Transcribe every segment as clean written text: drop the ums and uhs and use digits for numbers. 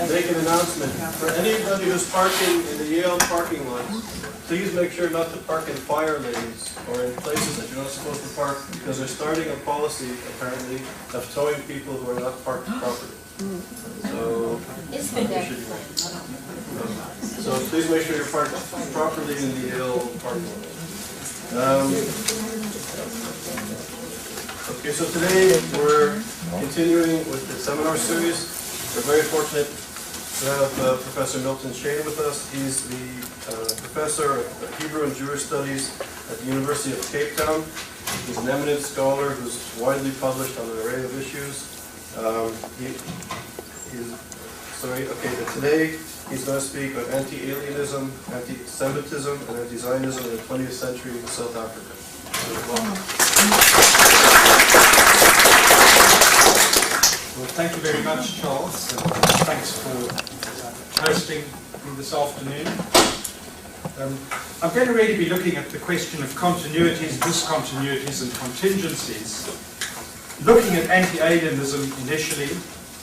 make an announcement. For anybody who's parking in the Yale parking lot, please make sure not to park in fire lanes or in places that you're not supposed to park, because they're starting a policy, apparently, of towing people who are not parked properly. So, so please make sure you're parked properly in the Yale parking lot. Okay, so today we're continuing with the seminar series. We're very fortunate to have Professor Milton Shain with us. He's the professor of Hebrew and Jewish Studies at the University of Cape Town. He's an eminent scholar who's widely published on an array of issues. Today he's going to speak on anti-Alienism, anti-Semitism, and anti-Zionism in the 20th century in South Africa. So, welcome. Well, thank you very much, Charles, and thanks for hosting me this afternoon. I'm going to really be looking at the question of continuities, discontinuities, and contingencies, looking at anti-Alienism initially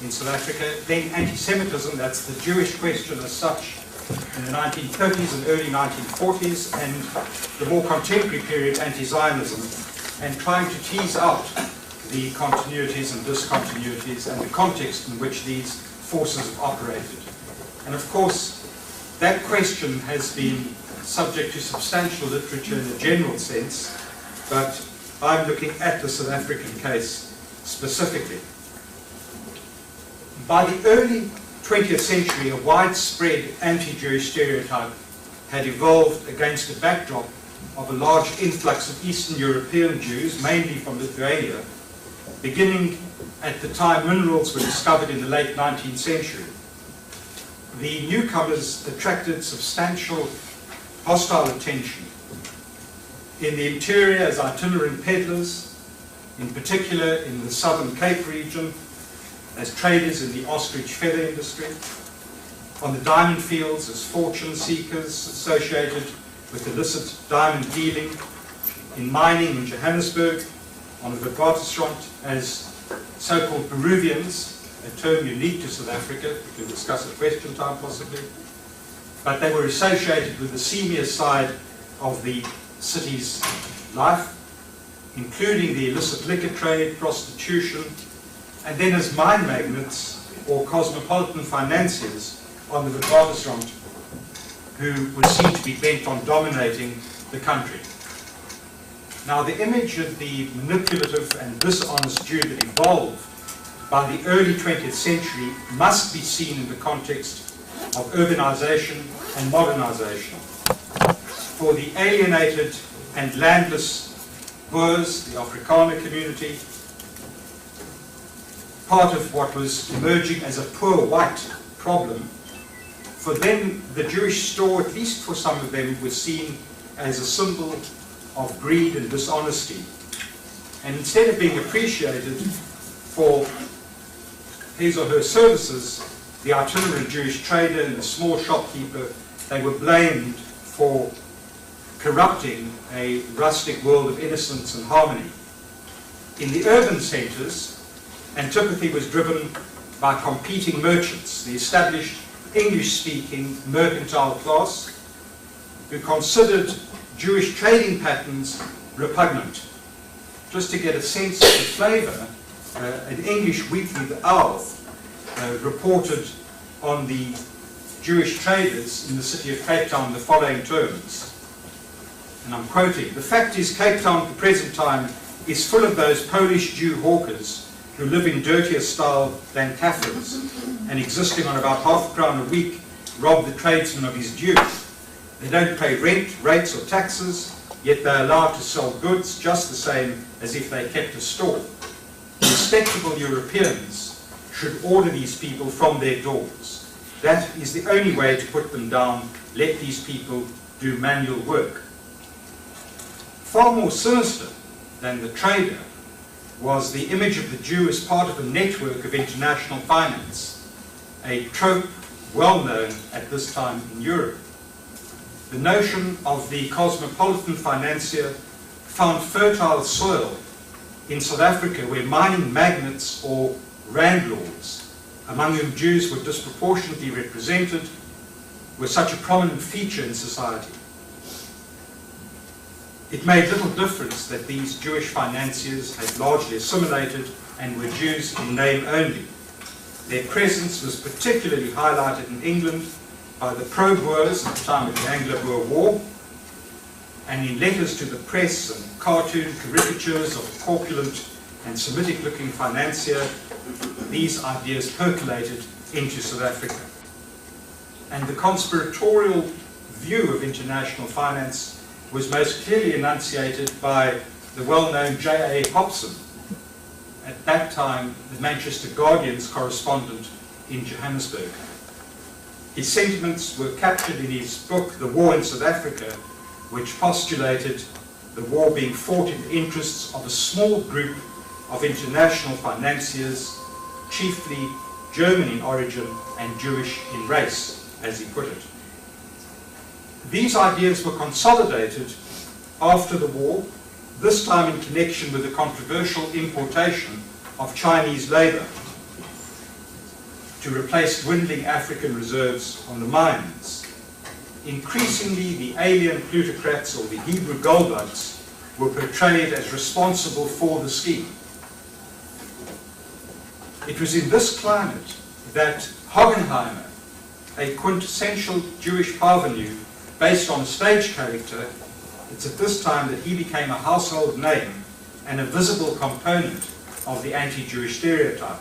in South Africa, then anti-Semitism, that's the Jewish question as such, in the 1930s and early 1940s, and the more contemporary period, anti-Zionism, and trying to tease out the continuities and discontinuities and the context in which these forces have operated. And of course, that question has been subject to substantial literature in a general sense, but I'm looking at the South African case specifically. By the early 20th century, a widespread anti-Jewish stereotype had evolved against a backdrop of a large influx of Eastern European Jews, mainly from Lithuania, beginning at the time minerals were discovered in the late 19th century. The newcomers attracted substantial hostile attention in the interior as itinerant peddlers, in particular in the southern Cape region, as traders in the ostrich feather industry, on the diamond fields as fortune seekers associated with illicit diamond dealing, in mining in Johannesburg, on the Witwatersrand as so-called Peruvians, a term unique to South Africa, we can discuss at question time possibly, but they were associated with the seamier side of the city's life, including the illicit liquor trade, prostitution, and then as mine magnates or cosmopolitan financiers on the Witwatersrand, who were seen to be bent on dominating the country. Now, the image of the manipulative and dishonest Jew that evolved by the early 20th century must be seen in the context of urbanization and modernization. For the alienated and landless Boers, the Afrikaner community, part of what was emerging as a poor white problem, for them the Jewish store, at least for some of them, was seen as a symbol of greed and dishonesty. And instead of being appreciated for his or her services, the itinerant Jewish trader and the small shopkeeper, they were blamed for corrupting a rustic world of innocence and harmony. In the urban centres, antipathy was driven by competing merchants, the established English-speaking mercantile class, who considered Jewish trading patterns repugnant. Just to get a sense of the flavour, an English weekly, The Owl, reported on the Jewish traders in the city of Cape Town the following terms, and I'm quoting, "The fact is, Cape Town at the present time is full of those Polish Jew hawkers who live in dirtier style than Kafirs, and existing on about £0.5 a week, rob the tradesman of his due. They don't pay rent, rates or taxes, yet they're allowed to sell goods just the same as if they kept a store. Respectable Europeans should order these people from their doors. That is the only way to put them down. Let these people do manual work." Far more sinister than the trader was the image of the Jew as part of a network of international finance, a trope well known at this time in Europe. The notion of the cosmopolitan financier found fertile soil in South Africa, where mining magnates or landlords among whom Jews were disproportionately represented, were such a prominent feature in society. It made little difference that these Jewish financiers had largely assimilated and were Jews in name only. Their presence was particularly highlighted in England by the pro-Boers at the time of the Anglo-Boer War, and in letters to the press and cartoon caricatures of a corpulent and Semitic-looking financier, these ideas percolated into South Africa. And the conspiratorial view of international finance was most clearly enunciated by the well-known J.A. Hobson, at that time the Manchester Guardian's correspondent in Johannesburg. His sentiments were captured in his book, The War in South Africa, which postulated the war being fought in the interests of a small group of international financiers, chiefly German in origin and Jewish in race, as he put it. These ideas were consolidated after the war, this time in connection with the controversial importation of Chinese labor to replace dwindling African reserves on the mines. Increasingly, the alien plutocrats, or the Hebrew goldbugs, were portrayed as responsible for the scheme. It was in this climate that Hockenheimer, a quintessential Jewish parvenu based on a stage character, it's at this time that he became a household name and a visible component of the anti-Jewish stereotype,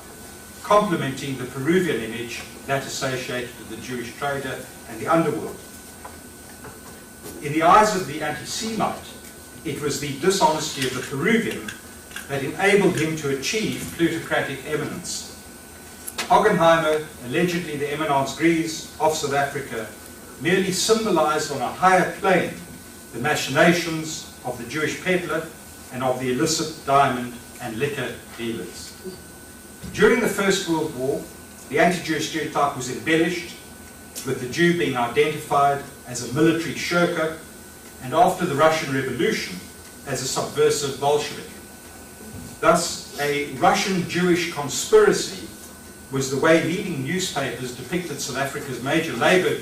complementing the Peruvian image that associated with the Jewish trader and the underworld. In the eyes of the anti-Semite, it was the dishonesty of the Peruvian that enabled him to achieve plutocratic eminence. Hockenheimer, allegedly the eminence grise of South Africa, merely symbolized on a higher plane the machinations of the Jewish peddler and of the illicit diamond and liquor dealers. During the First World War, the anti-Jewish stereotype was embellished, with the Jew being identified as a military shirker, and after the Russian Revolution, as a subversive Bolshevik. Thus, a Russian-Jewish conspiracy was the way leading newspapers depicted South Africa's major labor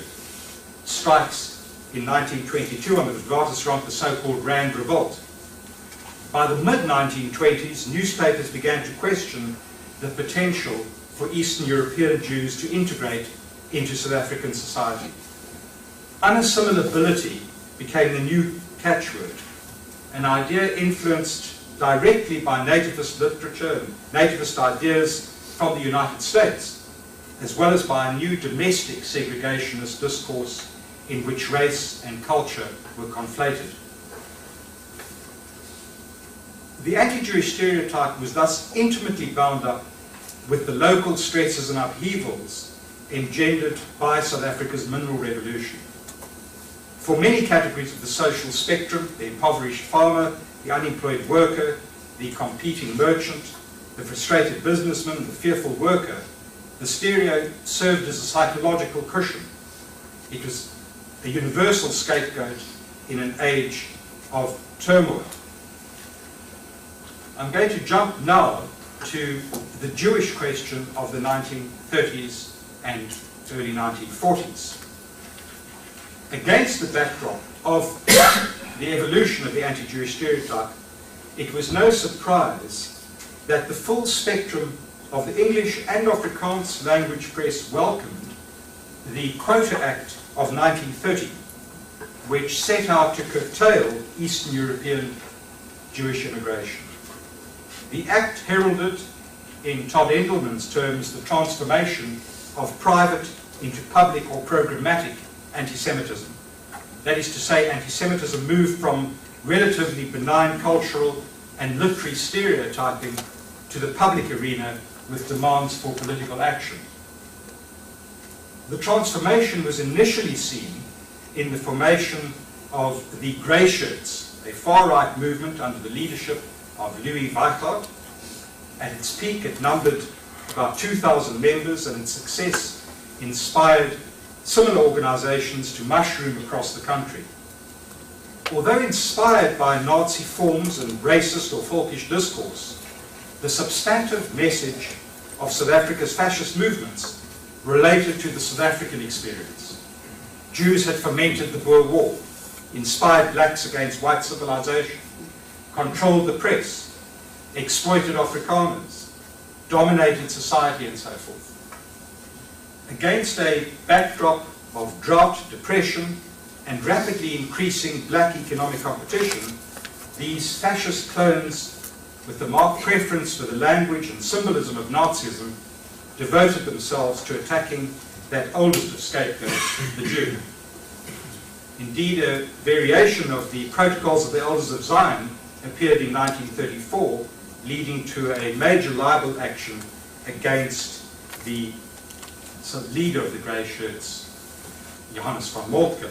strikes in 1922 under the Waterstrand, the so-called Rand Revolt. By the mid-1920s, newspapers began to question the potential for Eastern European Jews to integrate into South African society. Unassimilability became the new catchword, an idea influenced directly by nativist literature and nativist ideas from the United States, as well as by a new domestic segregationist discourse in which race and culture were conflated. The anti-Jewish stereotype was thus intimately bound up with the local stresses and upheavals engendered by South Africa's mineral revolution. For many categories of the social spectrum, the impoverished farmer, the unemployed worker, the competing merchant, the frustrated businessman, the fearful worker, the stereo served as a psychological cushion. It was a universal scapegoat in an age of turmoil. I'm going to jump now to the Jewish question of the 1930s and early 1940s. Against the backdrop of the evolution of the anti-Jewish stereotype, it was no surprise that the full spectrum of the English and Afrikaans language press welcomed the Quota Act of 1930, which set out to curtail Eastern European Jewish immigration. The Act heralded, in Todd Endelman's terms, the transformation of private into public or programmatic anti-Semitism. That is to say, anti-Semitism moved from relatively benign cultural and literary stereotyping to the public arena with demands for political action. The transformation was initially seen in the formation of the Grey Shirts, a far-right movement under the leadership of Louis Weichert. At its peak, it numbered about 2,000 members, and its success inspired similar organizations to mushroom across the country. Although inspired by Nazi forms and racist or folkish discourse, the substantive message of South Africa's fascist movements related to the South African experience. Jews had fomented the Boer War, inspired blacks against white civilization, controlled the press, exploited Afrikaners, dominated society, and so forth. Against a backdrop of drought, depression, and rapidly increasing black economic competition, these fascist clones, with the marked preference for the language and symbolism of Nazism, devoted themselves to attacking that oldest of scapegoats, the Jew. Indeed, a variation of the Protocols of the Elders of Zion appeared in 1934, leading to a major libel action against the leader of the Grey Shirts, Johannes von Moltke.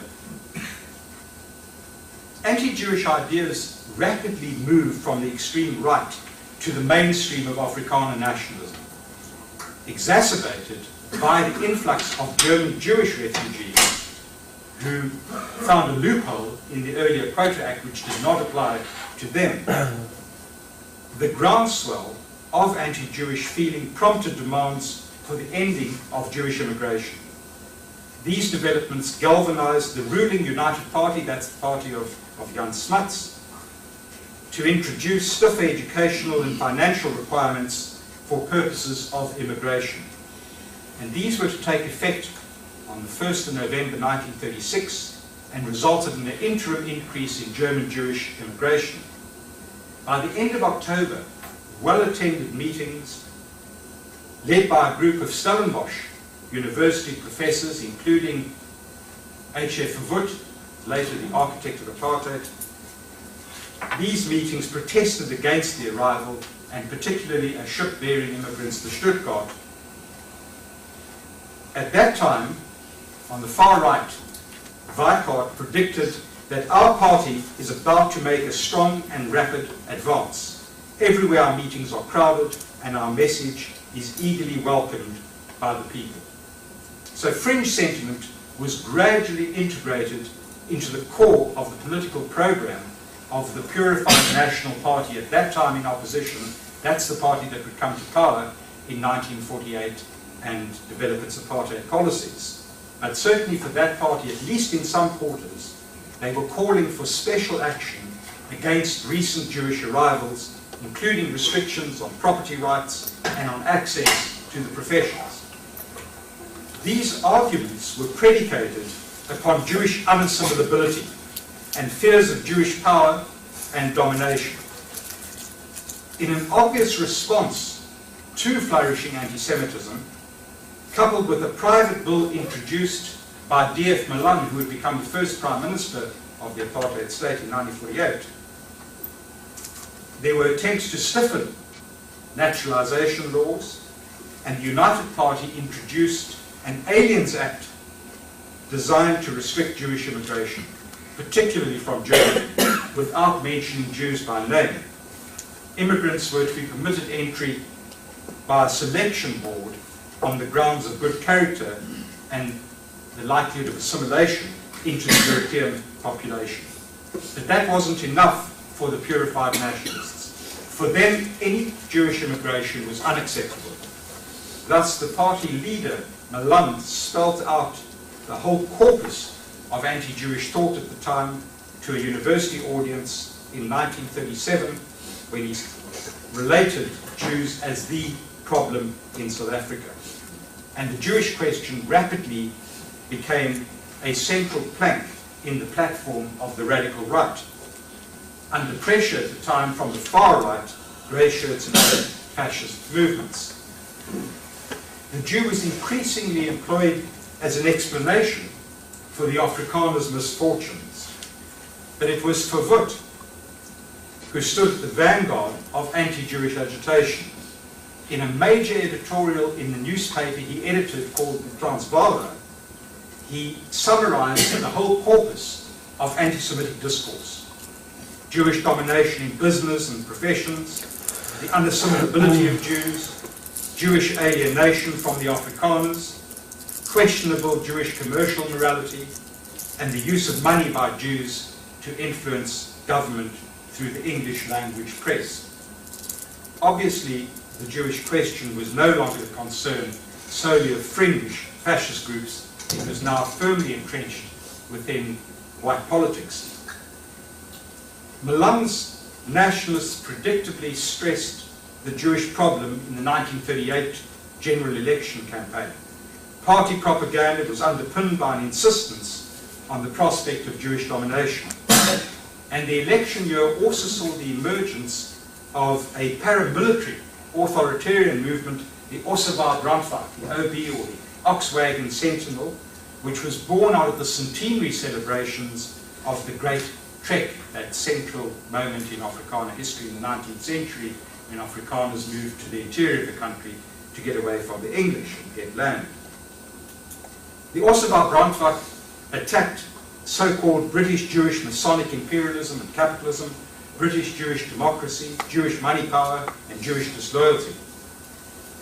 Anti-Jewish ideas rapidly moved from the extreme right to the mainstream of Afrikaner nationalism, exacerbated by the influx of German Jewish refugees who found a loophole in the earlier Quota Act which did not apply to them. The groundswell of anti-Jewish feeling prompted demands for the ending of Jewish immigration. These developments galvanized the ruling United Party, that's the party of Jan Smuts, to introduce stiffer educational and financial requirements for purposes of immigration. And these were to take effect on the 1st of November 1936 and resulted in an interim increase in German Jewish immigration. By the end of October, well-attended meetings led by a group of Stellenbosch university professors, including H.F. Verwoerd, later the architect of apartheid. These meetings protested against the arrival, and particularly a ship bearing immigrants to Stuttgart. At that time, on the far right, Weikart predicted that our party is about to make a strong and rapid advance. Everywhere our meetings are crowded, and our message is eagerly welcomed by the people. So fringe sentiment was gradually integrated into the core of the political program of the Purified National Party, at that time in opposition. That's the party that would come to power in 1948 and develop its apartheid policies. But certainly for that party, at least in some quarters, they were calling for special action against recent Jewish arrivals, including restrictions on property rights and on access to the professions. These arguments were predicated upon Jewish unassimilability and fears of Jewish power and domination. In an obvious response to flourishing anti-Semitism, coupled with a private bill introduced by D.F. Malan, who would become the first Prime Minister of the apartheid state in 1948, there were attempts to stiffen naturalization laws, and the United Party introduced an Aliens Act designed to restrict Jewish immigration, particularly from Germany, without mentioning Jews by name. Immigrants were to be permitted entry by a selection board on the grounds of good character and the likelihood of assimilation into the European population. But that wasn't enough for the purified nationalists. For them, any Jewish immigration was unacceptable. Thus, the party leader, Malan, spelled out the whole corpus of anti-Jewish thought at the time to a university audience in 1937, when he related Jews as the problem in South Africa. And the Jewish question rapidly became a central plank in the platform of the radical right. Under pressure at the time from the far right, grey shirts and other fascist movements. The Jew was increasingly employed as an explanation for the Afrikaner's misfortunes. But it was Verwoerd who stood at the vanguard of anti-Jewish agitation. In a major editorial in the newspaper he edited called the Transvaal, he summarized the whole corpus of anti-Semitic discourse. Jewish domination in business and professions, the unassimilability of Jews, Jewish alienation from the Afrikaners, questionable Jewish commercial morality, and the use of money by Jews to influence government through the English language press. Obviously, the Jewish question was no longer the concern solely of fringe fascist groups. It was now firmly entrenched within white politics. Malung's nationalists predictably stressed the Jewish problem in the 1938 general election campaign. Party propaganda was underpinned by an insistence on the prospect of Jewish domination. And the election year also saw the emergence of a paramilitary authoritarian movement, the Ossebaard Brandwacht, the OB, or the Oxwagon Sentinel, which was born out of the centenary celebrations of the Great Trek, that central moment in Afrikaner history in the 19th century, when Afrikaners moved to the interior of the country to get away from the English and get land. The Ossebaard Brandwacht attacked so-called British Jewish Masonic imperialism and capitalism, British Jewish democracy, Jewish money power, and Jewish disloyalty,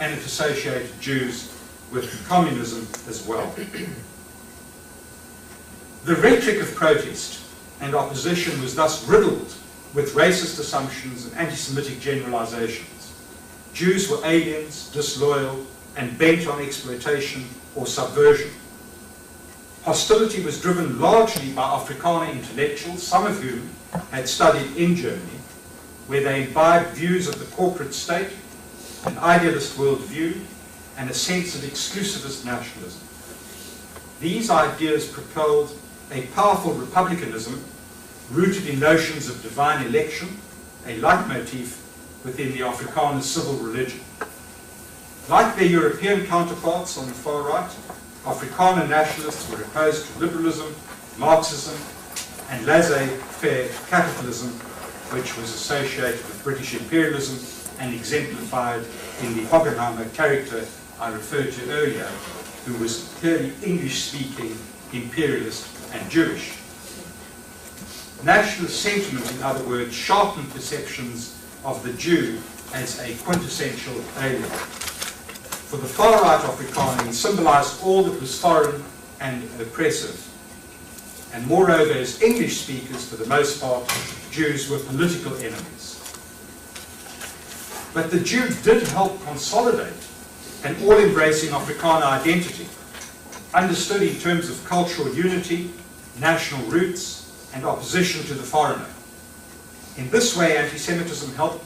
and it associated Jews with communism as well. The rhetoric of protest and opposition was thus riddled with racist assumptions and anti-Semitic generalizations. Jews were aliens, disloyal, and bent on exploitation or subversion. Hostility was driven largely by Afrikaner intellectuals, some of whom had studied in Germany, where they imbibed views of the corporate state, an idealist worldview, and a sense of exclusivist nationalism. These ideas propelled a powerful republicanism rooted in notions of divine election, a leitmotif within the Afrikaner civil religion. Like their European counterparts on the far right, Afrikaner nationalists were opposed to liberalism, Marxism, and laissez-faire capitalism, which was associated with British imperialism and exemplified in the Hockenheimer character I referred to earlier, who was clearly English-speaking, imperialist, and Jewish. Nationalist sentiment, in other words, sharpened perceptions of the Jew as a quintessential alien. For the far-right Afrikaner, he symbolized all that was foreign and oppressive. And moreover, as English speakers, for the most part, Jews were political enemies. But the Jew did help consolidate an all-embracing Afrikaner identity, understood in terms of cultural unity, national roots, and opposition to the foreigner. In this way, anti-Semitism helped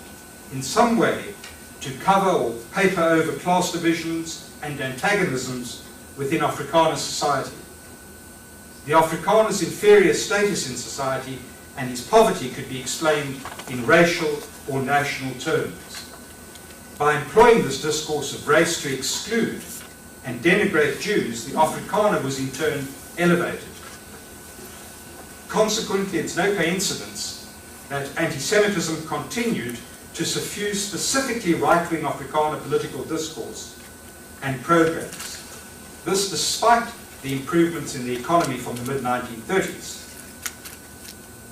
in some way to cover or paper over class divisions and antagonisms within Afrikaner society. The Afrikaner's inferior status in society and his poverty could be explained in racial or national terms. By employing this discourse of race to exclude and denigrate Jews, the Afrikaner was in turn elevated. Consequently, it's no coincidence that anti-Semitism continued to suffuse specifically right-wing Afrikaner political discourse and programs. This despite the improvements in the economy from the mid-1930s.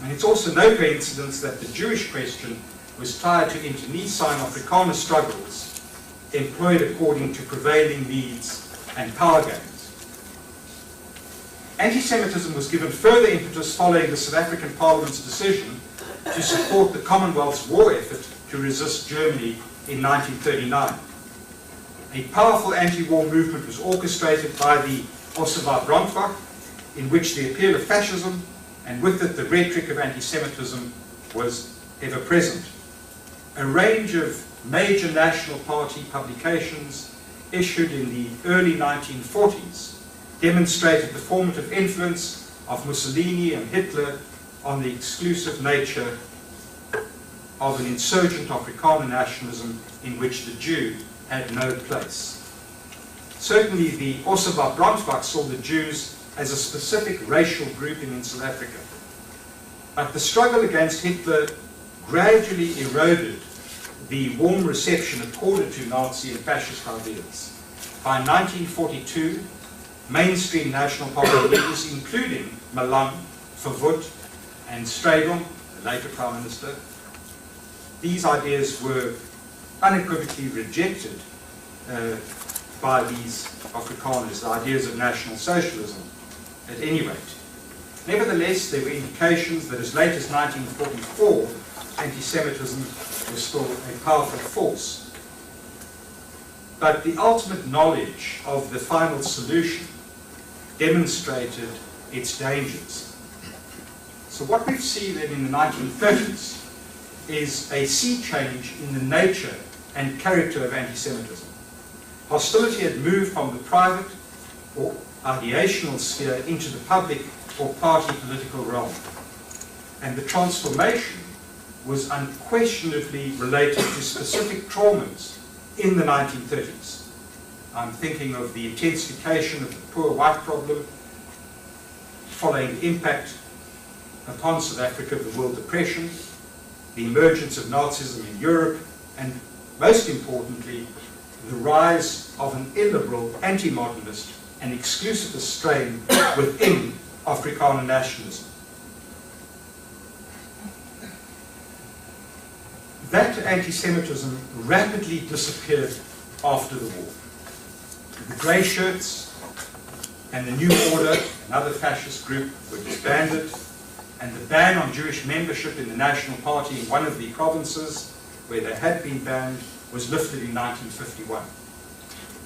And it's also no coincidence that the Jewish question was tied to internecine Afrikaner struggles employed according to prevailing needs and power gains. Anti-Semitism was given further impetus following the South African Parliament's decision to support the Commonwealth's war effort to resist Germany in 1939. A powerful anti-war movement was orchestrated by the Ossebaard Brandwacht, in which the appeal of fascism and with it the rhetoric of anti-Semitism was ever present. A range of major National Party publications issued in the early 1940s demonstrated the formative influence of Mussolini and Hitler on the exclusive nature of an insurgent Afrikaner nationalism in which the Jew had no place. Certainly the Ossebaard Brandwacht saw the Jews as a specific racial grouping in South Africa. But the struggle against Hitler gradually eroded the warm reception accorded to Nazi and fascist ideas. By 1942, mainstream National Party leaders, including Malung, Verwoerd, and Stradom, the later Prime Minister, these ideas were unequivocally rejected by these Afrikaners, the ideas of National Socialism, at any rate. Nevertheless, there were indications that as late as 1944, anti-Semitism was still a powerful force. but the ultimate knowledge of the final solution demonstrated its dangers. So what we've seen then in the 1930s is a sea change in the nature and character of anti-Semitism. Hostility had moved from the private or ideational sphere into the public or party political realm. And the transformation was unquestionably related to specific traumas in the 1930s. I'm thinking of the intensification of the poor white problem following the impact upon South Africa of the World Depression, the emergence of Nazism in Europe, and most importantly, the rise of an illiberal, anti-modernist and exclusivist strain within Afrikaner nationalism. That anti-Semitism rapidly disappeared after the war. The grey shirts and the New Order, another fascist group, were disbanded, and the ban on Jewish membership in the National Party in one of the provinces where they had been banned was lifted in 1951.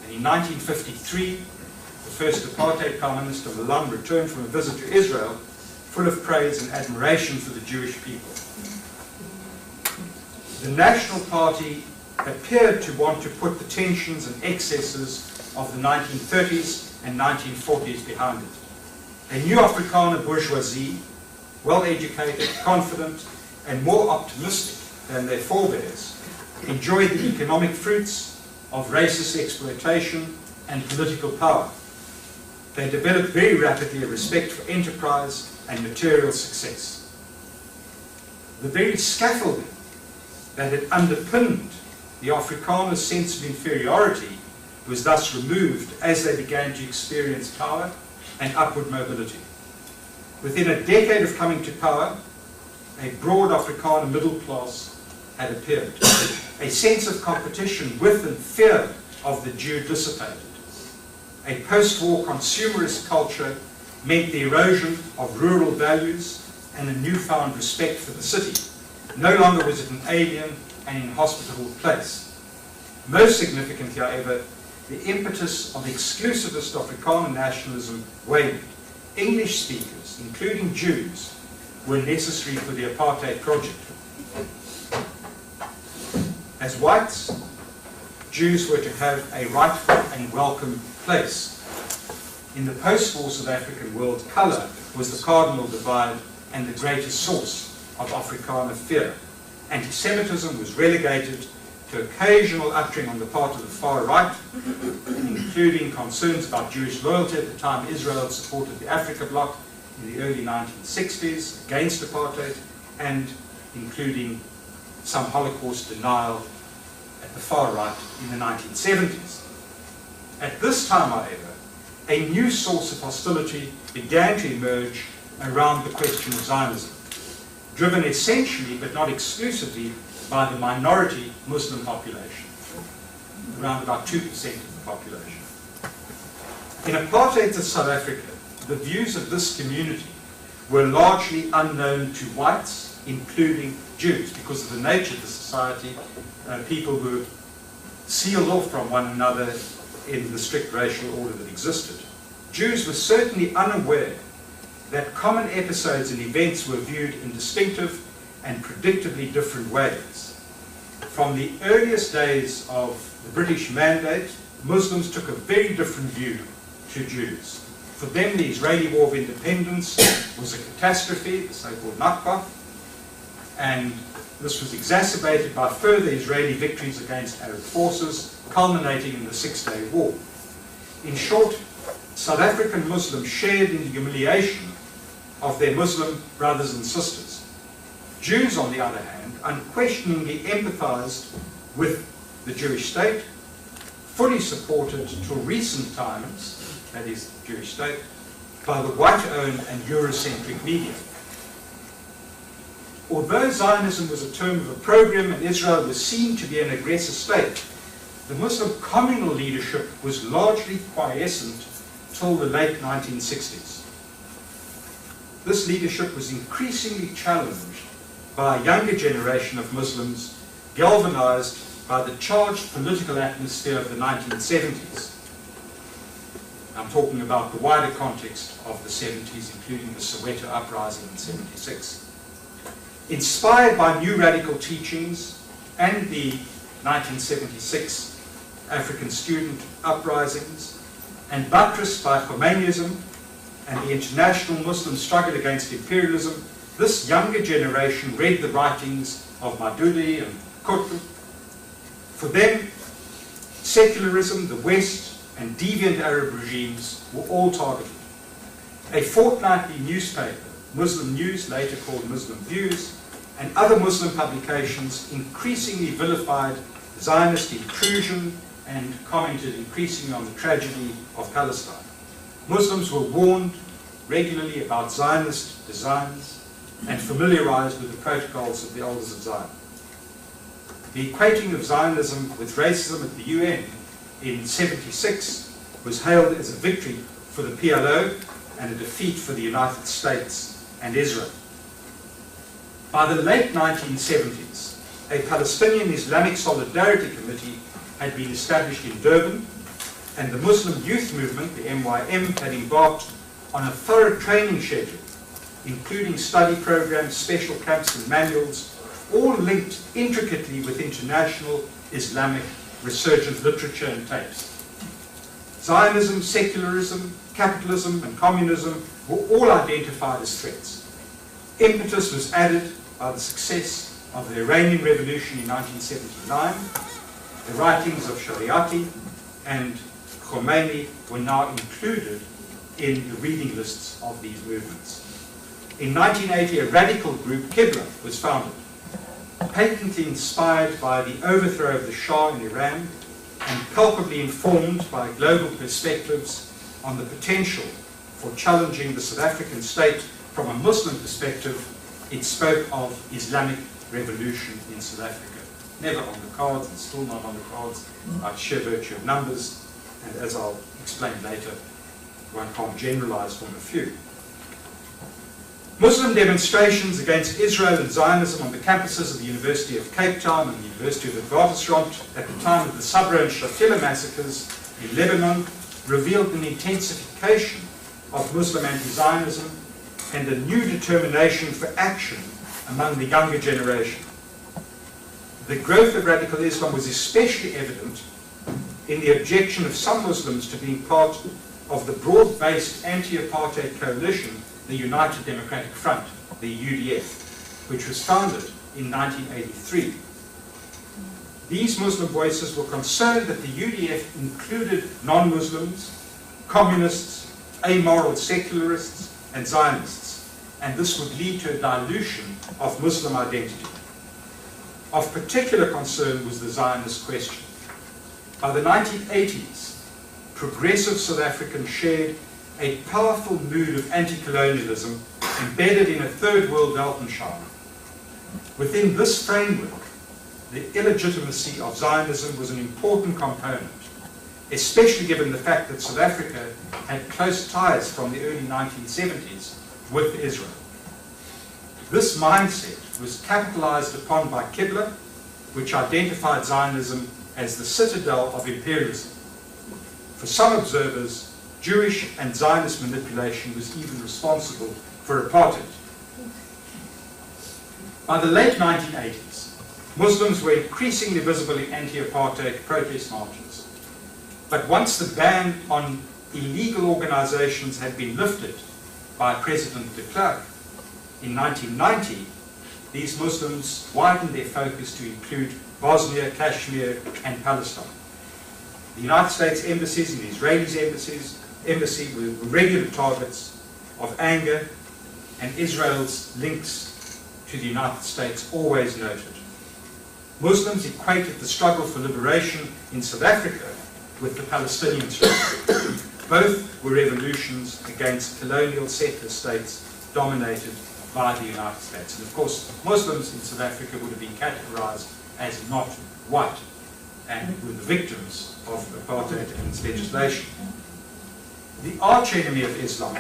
And in 1953, the first apartheid Prime Minister Malone returned from a visit to Israel full of praise and admiration for the Jewish people. The National Party appeared to want to put the tensions and excesses of the 1930s and 1940s behind it. A new Afrikaner bourgeoisie, well-educated, confident, and more optimistic than their forebears, enjoyed the economic fruits of racist exploitation and political power. They developed very rapidly a respect for enterprise and material success. The very scaffolding that had underpinned the Afrikaner sense of inferiority was thus removed as they began to experience power and upward mobility. Within a decade of coming to power, a broad Afrikaner middle class had appeared. A sense of competition with and fear of the Jew dissipated. A post-war consumerist culture meant the erosion of rural values and a newfound respect for the city. No longer was it an alien and inhospitable place. Most significantly, however, the impetus of exclusivist Afrikaner nationalism waned. English speakers, including Jews, were necessary for the apartheid project. As whites, Jews were to have a rightful and welcome place. In the post-war South African world, colour was the cardinal divide and the greatest source of Afrikaner fear. Anti-Semitism was relegated to occasional uttering on the part of the far right, including concerns about Jewish loyalty at the time Israel supported the Africa bloc in the early 1960s against apartheid, and including some Holocaust denial at the far right in the 1970s. At this time, however, a new source of hostility began to emerge around the question of Zionism, driven essentially, but not exclusively, by the minority Muslim population, around about 2% of the population. In apartheid of South Africa, the views of this community were largely unknown to whites, including Jews, because of the nature of the society. People were sealed off from one another in the strict racial order that existed. Jews were certainly unaware that common episodes and events were viewed in distinctive and predictably different ways. From the earliest days of the British Mandate, Muslims took a very different view to Jews. For them, the Israeli War of Independence was a catastrophe, the so-called Nakba, and this was exacerbated by further Israeli victories against Arab forces, culminating in the Six-Day War. In short, South African Muslims shared in the humiliation of their Muslim brothers and sisters. Jews, on the other hand, unquestioningly empathized with the Jewish state, fully supported till recent times, that is, the Jewish state, by the white-owned and Eurocentric media. Although Zionism was a term of opprobrium and Israel was seen to be an aggressor state, the Muslim communal leadership was largely quiescent till the late 1960s. This leadership was increasingly challenged by a younger generation of Muslims galvanized by the charged political atmosphere of the 1970s. I'm talking about the wider context of the 70s, including the Soweto uprising in '76. Inspired by new radical teachings and the 1976 African student uprisings, and buttressed by Khomeinism and the international Muslim struggle against imperialism, this younger generation read the writings of Madudi and Kutlu. For them, secularism, the West, and deviant Arab regimes were all targeted. A fortnightly newspaper, Muslim News, later called Muslim Views, and other Muslim publications increasingly vilified Zionist intrusion and commented increasingly on the tragedy of Palestine. Muslims were warned regularly about Zionist designs and familiarized with the protocols of the Elders of Zion. The equating of Zionism with racism at the UN in '76 was hailed as a victory for the PLO and a defeat for the United States and Israel. By the late 1970s, a Palestinian Islamic Solidarity Committee had been established in Durban, and the Muslim Youth Movement, the MYM, had embarked on a thorough training schedule, including study programs, special camps and manuals, all linked intricately with international Islamic resurgent literature and tapes. Zionism, secularism, capitalism and communism were all identified as threats. Impetus was added by the success of the Iranian Revolution in 1979. The writings of Shariati and Khomeini were now included in the reading lists of these movements. In 1980, a radical group, Qibla, was founded, patently inspired by the overthrow of the Shah in Iran and culpably informed by global perspectives on the potential for challenging the South African state from a Muslim perspective. It spoke of Islamic revolution in South Africa. Never on the cards, and still not on the cards, by sheer virtue of numbers, and as I'll explain later, one can't generalize from a few. Muslim demonstrations against Israel and Zionism on the campuses of the University of Cape Town and the University of Witwatersrand at the time of the Sabra and Shatila massacres in Lebanon revealed an intensification of Muslim anti-Zionism and a new determination for action among the younger generation. The growth of radical Islam was especially evident in the objection of some Muslims to being part of the broad-based anti-apartheid coalition, the United Democratic Front, the UDF, which was founded in 1983. These Muslim voices were concerned that the UDF included non-Muslims, communists, amoral secularists, and Zionists, and this would lead to a dilution of Muslim identity. Of particular concern was the Zionist question. By the 1980s, progressive South Africans shared a powerful mood of anti-colonialism embedded in a third world Weltanschauung. Within this framework, the illegitimacy of Zionism was an important component, especially given the fact that South Africa had close ties from the early 1970s with Israel. This mindset was capitalized upon by Qibla, which identified Zionism as the citadel of imperialism. For some observers, Jewish and Zionist manipulation was even responsible for apartheid. By the late 1980s, Muslims were increasingly visible in anti-apartheid protest marches. But once the ban on illegal organizations had been lifted by President de Klerk in 1990, these Muslims widened their focus to include Bosnia, Kashmir, and Palestine. The United States embassies and the Israeli embassy were regular targets of anger, and Israel's links to the United States always noted. Muslims equated the struggle for liberation in South Africa with the Palestinian struggle. Both were revolutions against colonial settler states dominated by the United States. And of course, Muslims in South Africa would have been categorized as not white and were the victims of apartheid and its legislation. The arch enemy of Islam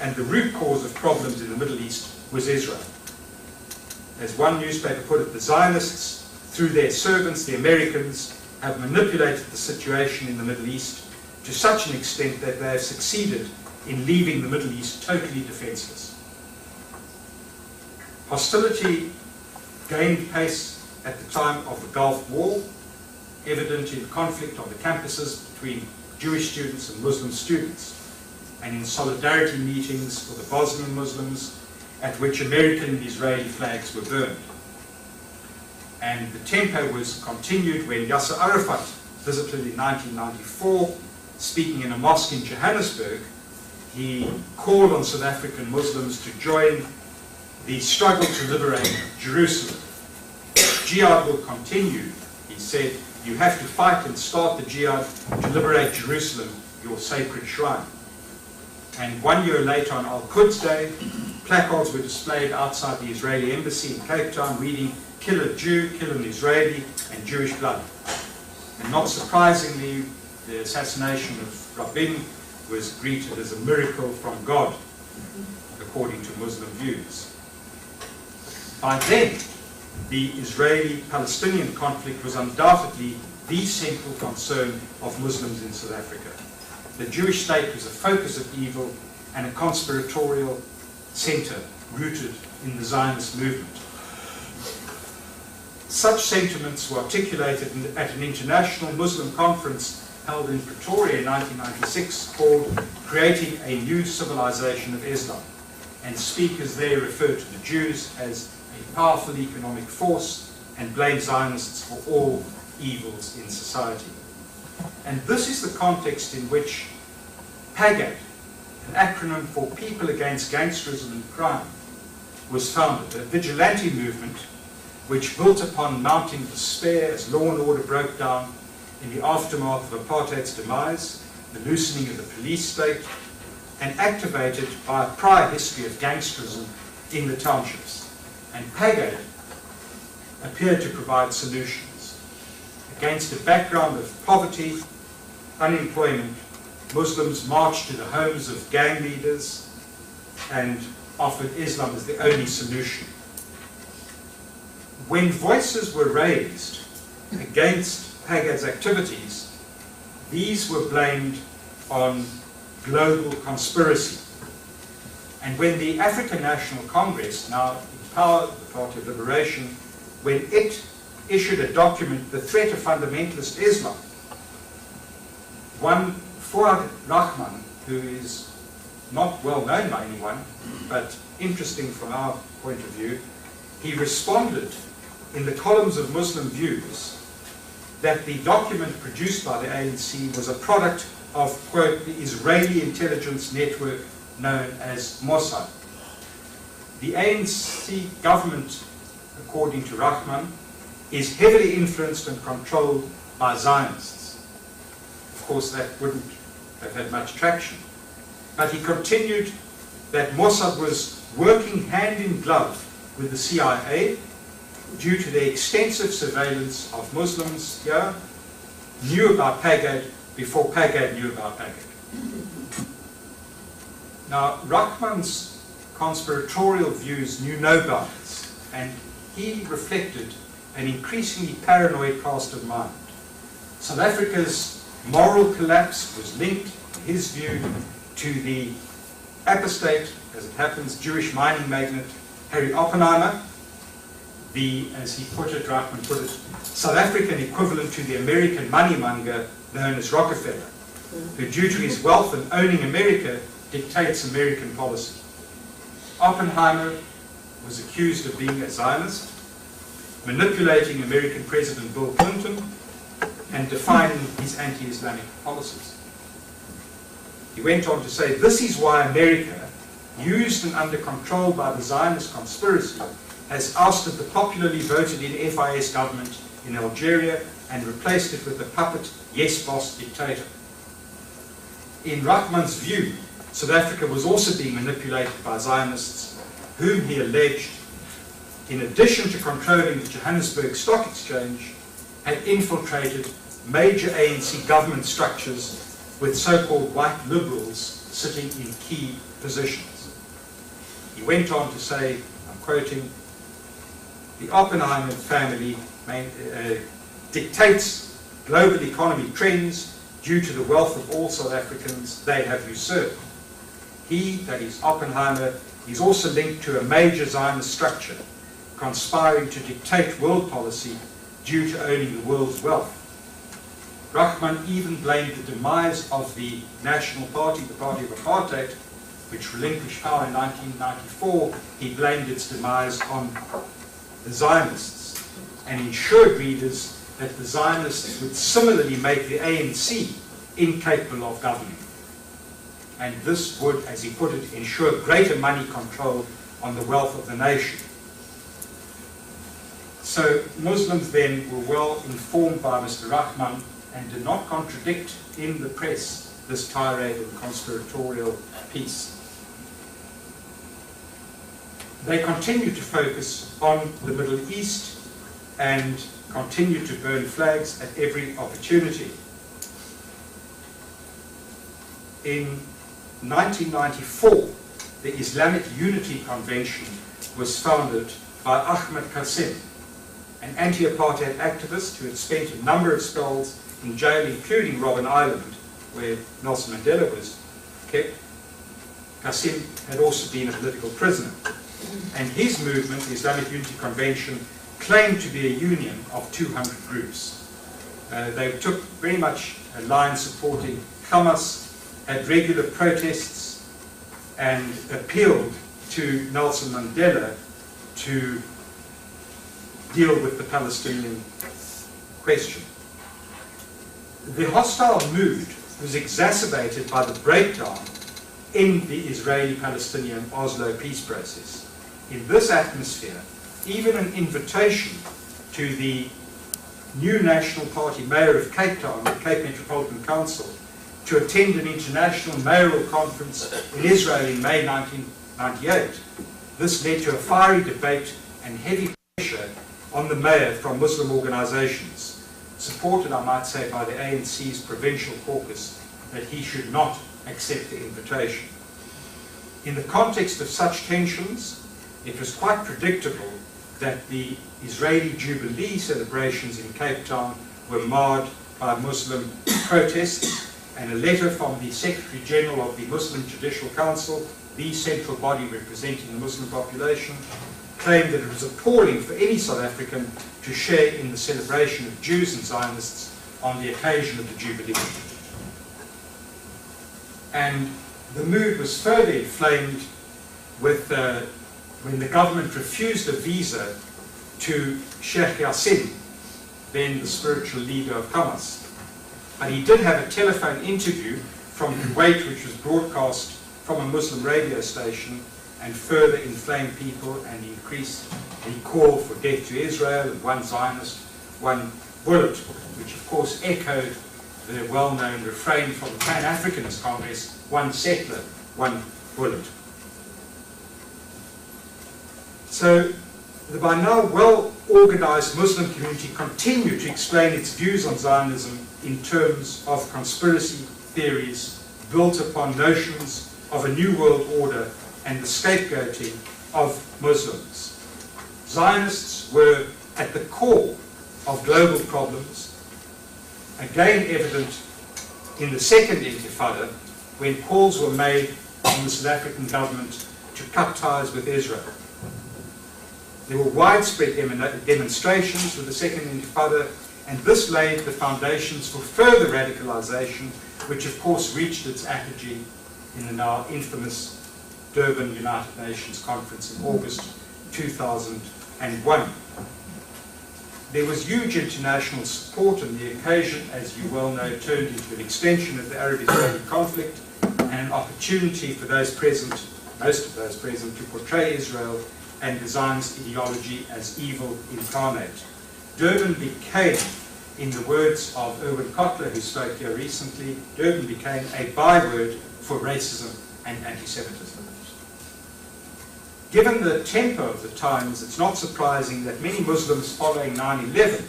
and the root cause of problems in the Middle East was Israel. As one newspaper put it, the Zionists through their servants, the Americans, have manipulated the situation in the Middle East to such an extent that they have succeeded in leaving the Middle East totally defenseless. Hostility gained pace at the time of the Gulf War, evident in conflict on the campuses between Jewish students and Muslim students, and in solidarity meetings for the Bosnian Muslims, at which American and Israeli flags were burned. And the tempo was continued when Yasser Arafat visited in 1994, speaking in a mosque in Johannesburg. He called on South African Muslims to join the struggle to liberate Jerusalem. Jihad will continue, he said. You have to fight and start the jihad to liberate Jerusalem, your sacred shrine. And 1 year later, on Al-Quds Day, placards were displayed outside the Israeli embassy in Cape Town reading, "Kill a Jew, kill an Israeli, and Jewish blood." And not surprisingly, the assassination of Rabin was greeted as a miracle from God, according to Muslim views. By then, the Israeli-Palestinian conflict was undoubtedly the central concern of Muslims in South Africa. The Jewish state was a focus of evil and a conspiratorial center rooted in the Zionist movement. Such sentiments were articulated at an international Muslim conference held in Pretoria in 1996 called "Creating a New Civilization of Islam," and speakers there referred to the Jews as a powerful economic force and blamed Zionists for all evils in society. And this is the context in which PAGAD, an acronym for People Against Gangsterism and Crime, was founded, a vigilante movement which built upon mounting despair as law and order broke down in the aftermath of apartheid's demise, the loosening of the police state, and activated by a prior history of gangsterism in the townships. And PAGAD appeared to provide solutions. Against a background of poverty, unemployment, Muslims marched to the homes of gang leaders and offered Islam as the only solution. When voices were raised against PAGAD's activities, these were blamed on global conspiracy. And when the African National Congress, now in power, the Party of Liberation, when it issued a document, The Threat of Fundamentalist Islam, one Fuad Rahman, who is not well known by anyone, but interesting from our point of view, he responded in the columns of Muslim Views that the document produced by the ANC was a product of, quote, the Israeli intelligence network known as Mossad. The ANC government, according to Rahman, is heavily influenced and controlled by Zionists. Of course, that wouldn't have had much traction. But he continued that Mossad was working hand in glove with the CIA due to their extensive surveillance of Muslims here, knew about PAGAD before PAGAD knew about PAGAD. Now, Rahman's conspiratorial views knew no bounds, and he reflected an increasingly paranoid cast of mind. South Africa's moral collapse was linked, in his view, to the apostate, as it happens, Jewish mining magnate Harry Oppenheimer, the, as he put it, Rahman put it, South African equivalent to the American moneymonger known as Rockefeller, who due to his wealth and owning America dictates American policy. Oppenheimer was accused of being a Zionist, manipulating American President Bill Clinton, and defining his anti-Islamic policies. He went on to say, this is why America, used and under control by the Zionist conspiracy, has ousted the popularly voted in FIS government in Algeria and replaced it with the puppet yes boss dictator. In Rahman's view, South Africa was also being manipulated by Zionists, whom he alleged, in addition to controlling the Johannesburg Stock Exchange, had infiltrated major ANC government structures with so-called white liberals sitting in key positions. He went on to say, I'm quoting, the Oppenheimer family dictates global economy trends due to the wealth of all South Africans they have usurped. He, that is Oppenheimer, is also linked to a major Zionist structure, conspiring to dictate world policy due to owning the world's wealth. Rahman even blamed the demise of the National Party, the party of apartheid, which relinquished power in 1994. He blamed its demise on the Zionists and ensured readers that the Zionists would similarly make the ANC incapable of governing. And this would, as he put it, ensure greater money control on the wealth of the nation. So Muslims then were well informed by Mr. Rahman and did not contradict in the press this tirade and conspiratorial piece. They continued to focus on the Middle East and continued to burn flags at every opportunity. In 1994, the Islamic Unity Convention was founded by Ahmed Qasim, an anti-apartheid activist who had spent a number of spells in jail, including Robben Island, where Nelson Mandela was kept. Qasim had also been a political prisoner. And his movement, the Islamic Unity Convention, claimed to be a union of 200 groups. They took very much a line supporting Hamas, had regular protests, and appealed to Nelson Mandela to deal with the Palestinian question. The hostile mood was exacerbated by the breakdown in the Israeli-Palestinian Oslo peace process. In this atmosphere, even an invitation to the new National Party mayor of Cape Town, the Cape Metropolitan Council, to attend an international mayoral conference in Israel in May 1998. This led to a fiery debate and heavy pressure on the mayor from Muslim organizations, supported, I might say, by the ANC's provincial caucus, that he should not accept the invitation. In the context of such tensions, it was quite predictable that the Israeli Jubilee celebrations in Cape Town were marred by Muslim protests, and a letter from the Secretary General of the Muslim Judicial Council, the central body representing the Muslim population, claimed that it was appalling for any South African to share in the celebration of Jews and Zionists on the occasion of the Jubilee. And the mood was further inflamed with when the government refused a visa to Sheikh Yassin, then the spiritual leader of Hamas. But he did have a telephone interview from Kuwait, which was broadcast from a Muslim radio station, and further inflamed people and increased the call for death to Israel, and one Zionist, one bullet, which of course echoed the well-known refrain from the Pan-Africanist Congress, one settler, one bullet. So the by now well-organized Muslim community continued to explain its views on Zionism in terms of conspiracy theories built upon notions of a new world order and the scapegoating of Muslims. Zionists were at the core of global problems, again evident in the second Intifada, when calls were made on the South African government to cut ties with Israel. There were widespread demonstrations with the second Intifada, and this laid the foundations for further radicalization, which of course reached its apogee in the now infamous Durban United Nations Conference in August 2001. There was huge international support, and the occasion, as you well know, turned into an extension of the Arab-Israeli conflict and an opportunity for those present, most of those present, to portray Israel and the Zionist ideology as evil incarnate. Durban became, in the words of Erwin Kotler, who spoke here recently, Durban became a byword for racism and anti-Semitism. Given the tempo of the times, it's not surprising that many Muslims following 9/11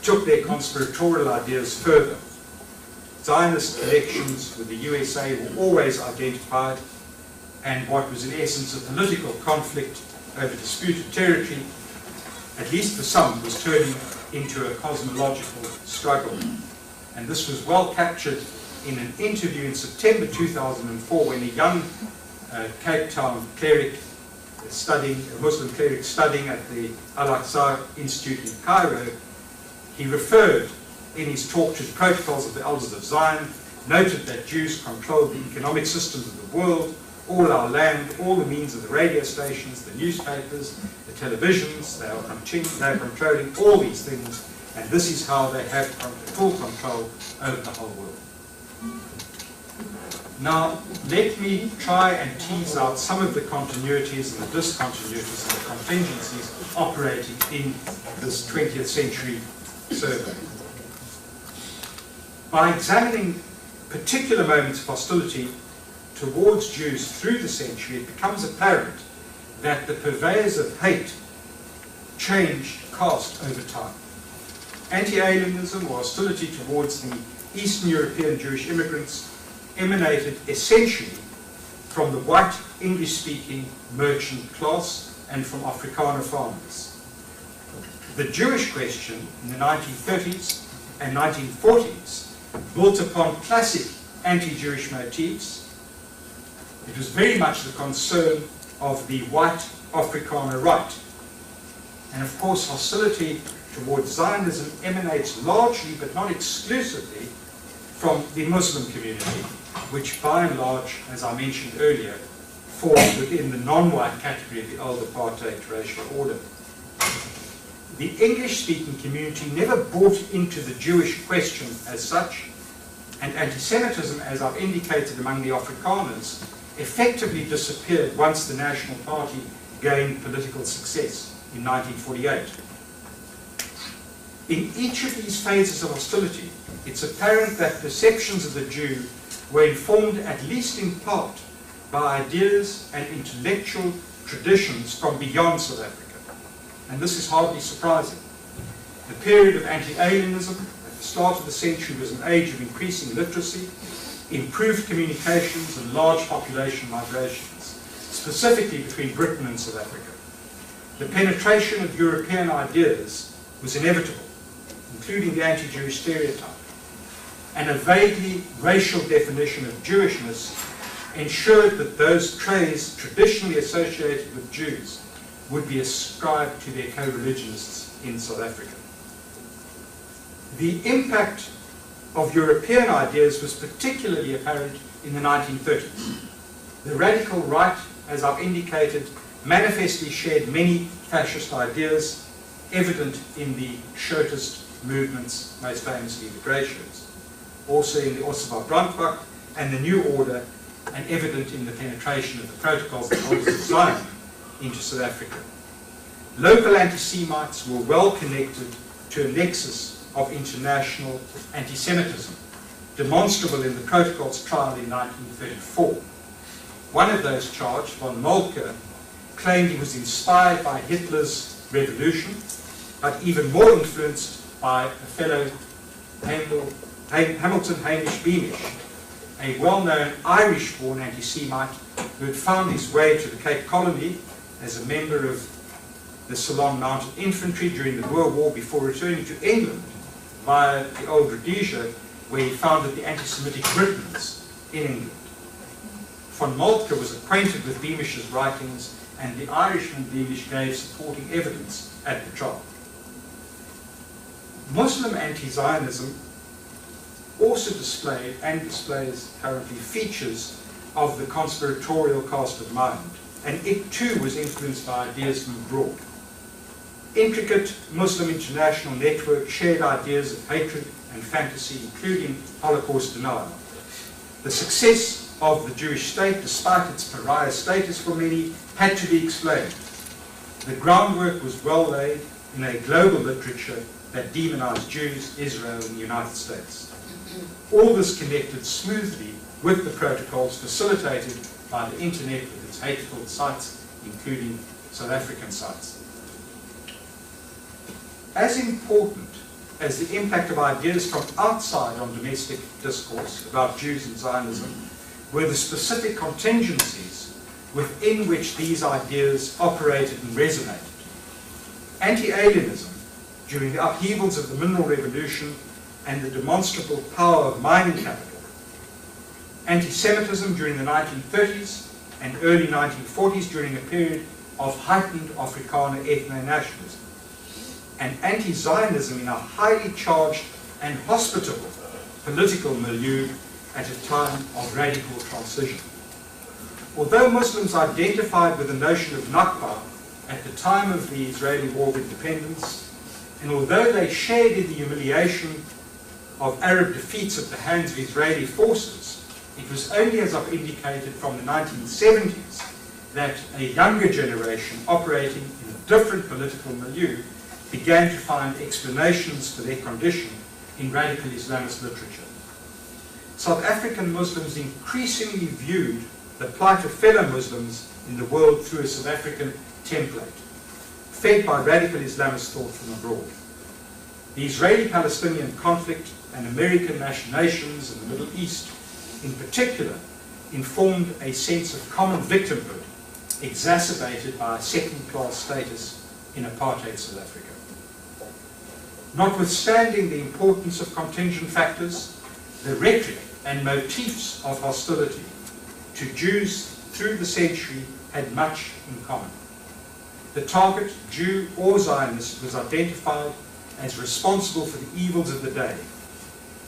took their conspiratorial ideas further. Zionist connections with the USA were always identified, and what was in essence a political conflict over disputed territory at least for some, was turning into a cosmological struggle. And this was well captured in an interview in September 2004 when a young Cape Town cleric a Muslim cleric studying at the Al-Aqsa Institute in Cairo, he referred in his talk to the protocols of the Elders of Zion, noted that Jews controlled the economic systems of the world, all our land, all the means of the radio stations, the newspapers, the televisions, they are controlling all these things, and this is how they have full control over the whole world. Now, let me try and tease out some of the continuities and the discontinuities and the contingencies operating in this 20th century survey. By examining particular moments of hostility towards Jews through the century, it becomes apparent that the purveyors of hate changed caste over time. Anti-Alienism or hostility towards the Eastern European Jewish immigrants emanated essentially from the white English-speaking merchant class and from Afrikaner farmers. The Jewish question in the 1930s and 1940s built upon classic anti-Jewish motifs. It was very much the concern of the white Afrikaner right. And of course, hostility towards Zionism emanates largely, but not exclusively, from the Muslim community, which by and large, as I mentioned earlier, falls within the non-white category of the old apartheid racial order. The English-speaking community never bought into the Jewish question as such, and anti-Semitism, as I've indicated among the Afrikaners, effectively disappeared once the National Party gained political success in 1948. In each of these phases of hostility, it's apparent that perceptions of the Jew were informed, at least in part, by ideas and intellectual traditions from beyond South Africa. And this is hardly surprising. The period of anti-alienism at the start of the century was an age of increasing literacy, improved communications and large population migrations, specifically between Britain and South Africa. The penetration of European ideas was inevitable, including the anti-Jewish stereotype, and a vaguely racial definition of Jewishness ensured that those traits traditionally associated with Jews would be ascribed to their co-religionists in South Africa. The impact of European ideas was particularly apparent in the 1930s. The radical right, as I've indicated, manifestly shared many fascist ideas, evident in the shirtist movements, most famously the grey shirts, also in the Osaba Brandbach and the New Order, and evident in the penetration of the protocols of the Elders of Zion into South Africa. Local anti-Semites were well connected to a nexus of international anti-Semitism, demonstrable in the Protocols trial in 1934. One of those charged, von Moltke, claimed he was inspired by Hitler's revolution, but even more influenced by a fellow Hamilton Hamish Beamish, a well-known Irish-born anti-Semite who had found his way to the Cape Colony as a member of the Ceylon Mounted Infantry during the Boer War before returning to England via the old Rhodesia, where he founded the anti-Semitic Britons in England. Von Moltke was acquainted with Beamish's writings, and the Irishman Beamish gave supporting evidence at the trial. Muslim anti-Zionism also displayed, and displays currently, features of the conspiratorial cast of mind, and it too was influenced by ideas from abroad. Intricate Muslim international network shared ideas of hatred and fantasy, including Holocaust denial. The success of the Jewish state, despite its pariah status for many, had to be explained. The groundwork was well laid in a global literature that demonized Jews, Israel, and the United States. All this connected smoothly with the protocols facilitated by the internet with its hateful sites, including South African sites. As important as the impact of ideas from outside on domestic discourse about Jews and Zionism were the specific contingencies within which these ideas operated and resonated. Anti-Alienism during the upheavals of the mineral revolution and the demonstrable power of mining capital. Antisemitism during the 1930s and early 1940s during a period of heightened Afrikaner ethno-nationalism. And anti-Zionism in a highly charged and hospitable political milieu at a time of radical transition. Although Muslims identified with the notion of Nakba at the time of the Israeli War of Independence, and although they shared in the humiliation of Arab defeats at the hands of Israeli forces, it was only, as I've indicated, from the 1970s that a younger generation operating in a different political milieu began to find explanations for their condition in radical Islamist literature. South African Muslims increasingly viewed the plight of fellow Muslims in the world through a South African template, fed by radical Islamist thought from abroad. The Israeli-Palestinian conflict and American machinations in the Middle East, in particular, informed a sense of common victimhood exacerbated by a second-class status in apartheid South Africa. Notwithstanding the importance of contingent factors, the rhetoric and motifs of hostility to Jews through the century had much in common. The target, Jew or Zionist, was identified as responsible for the evils of the day,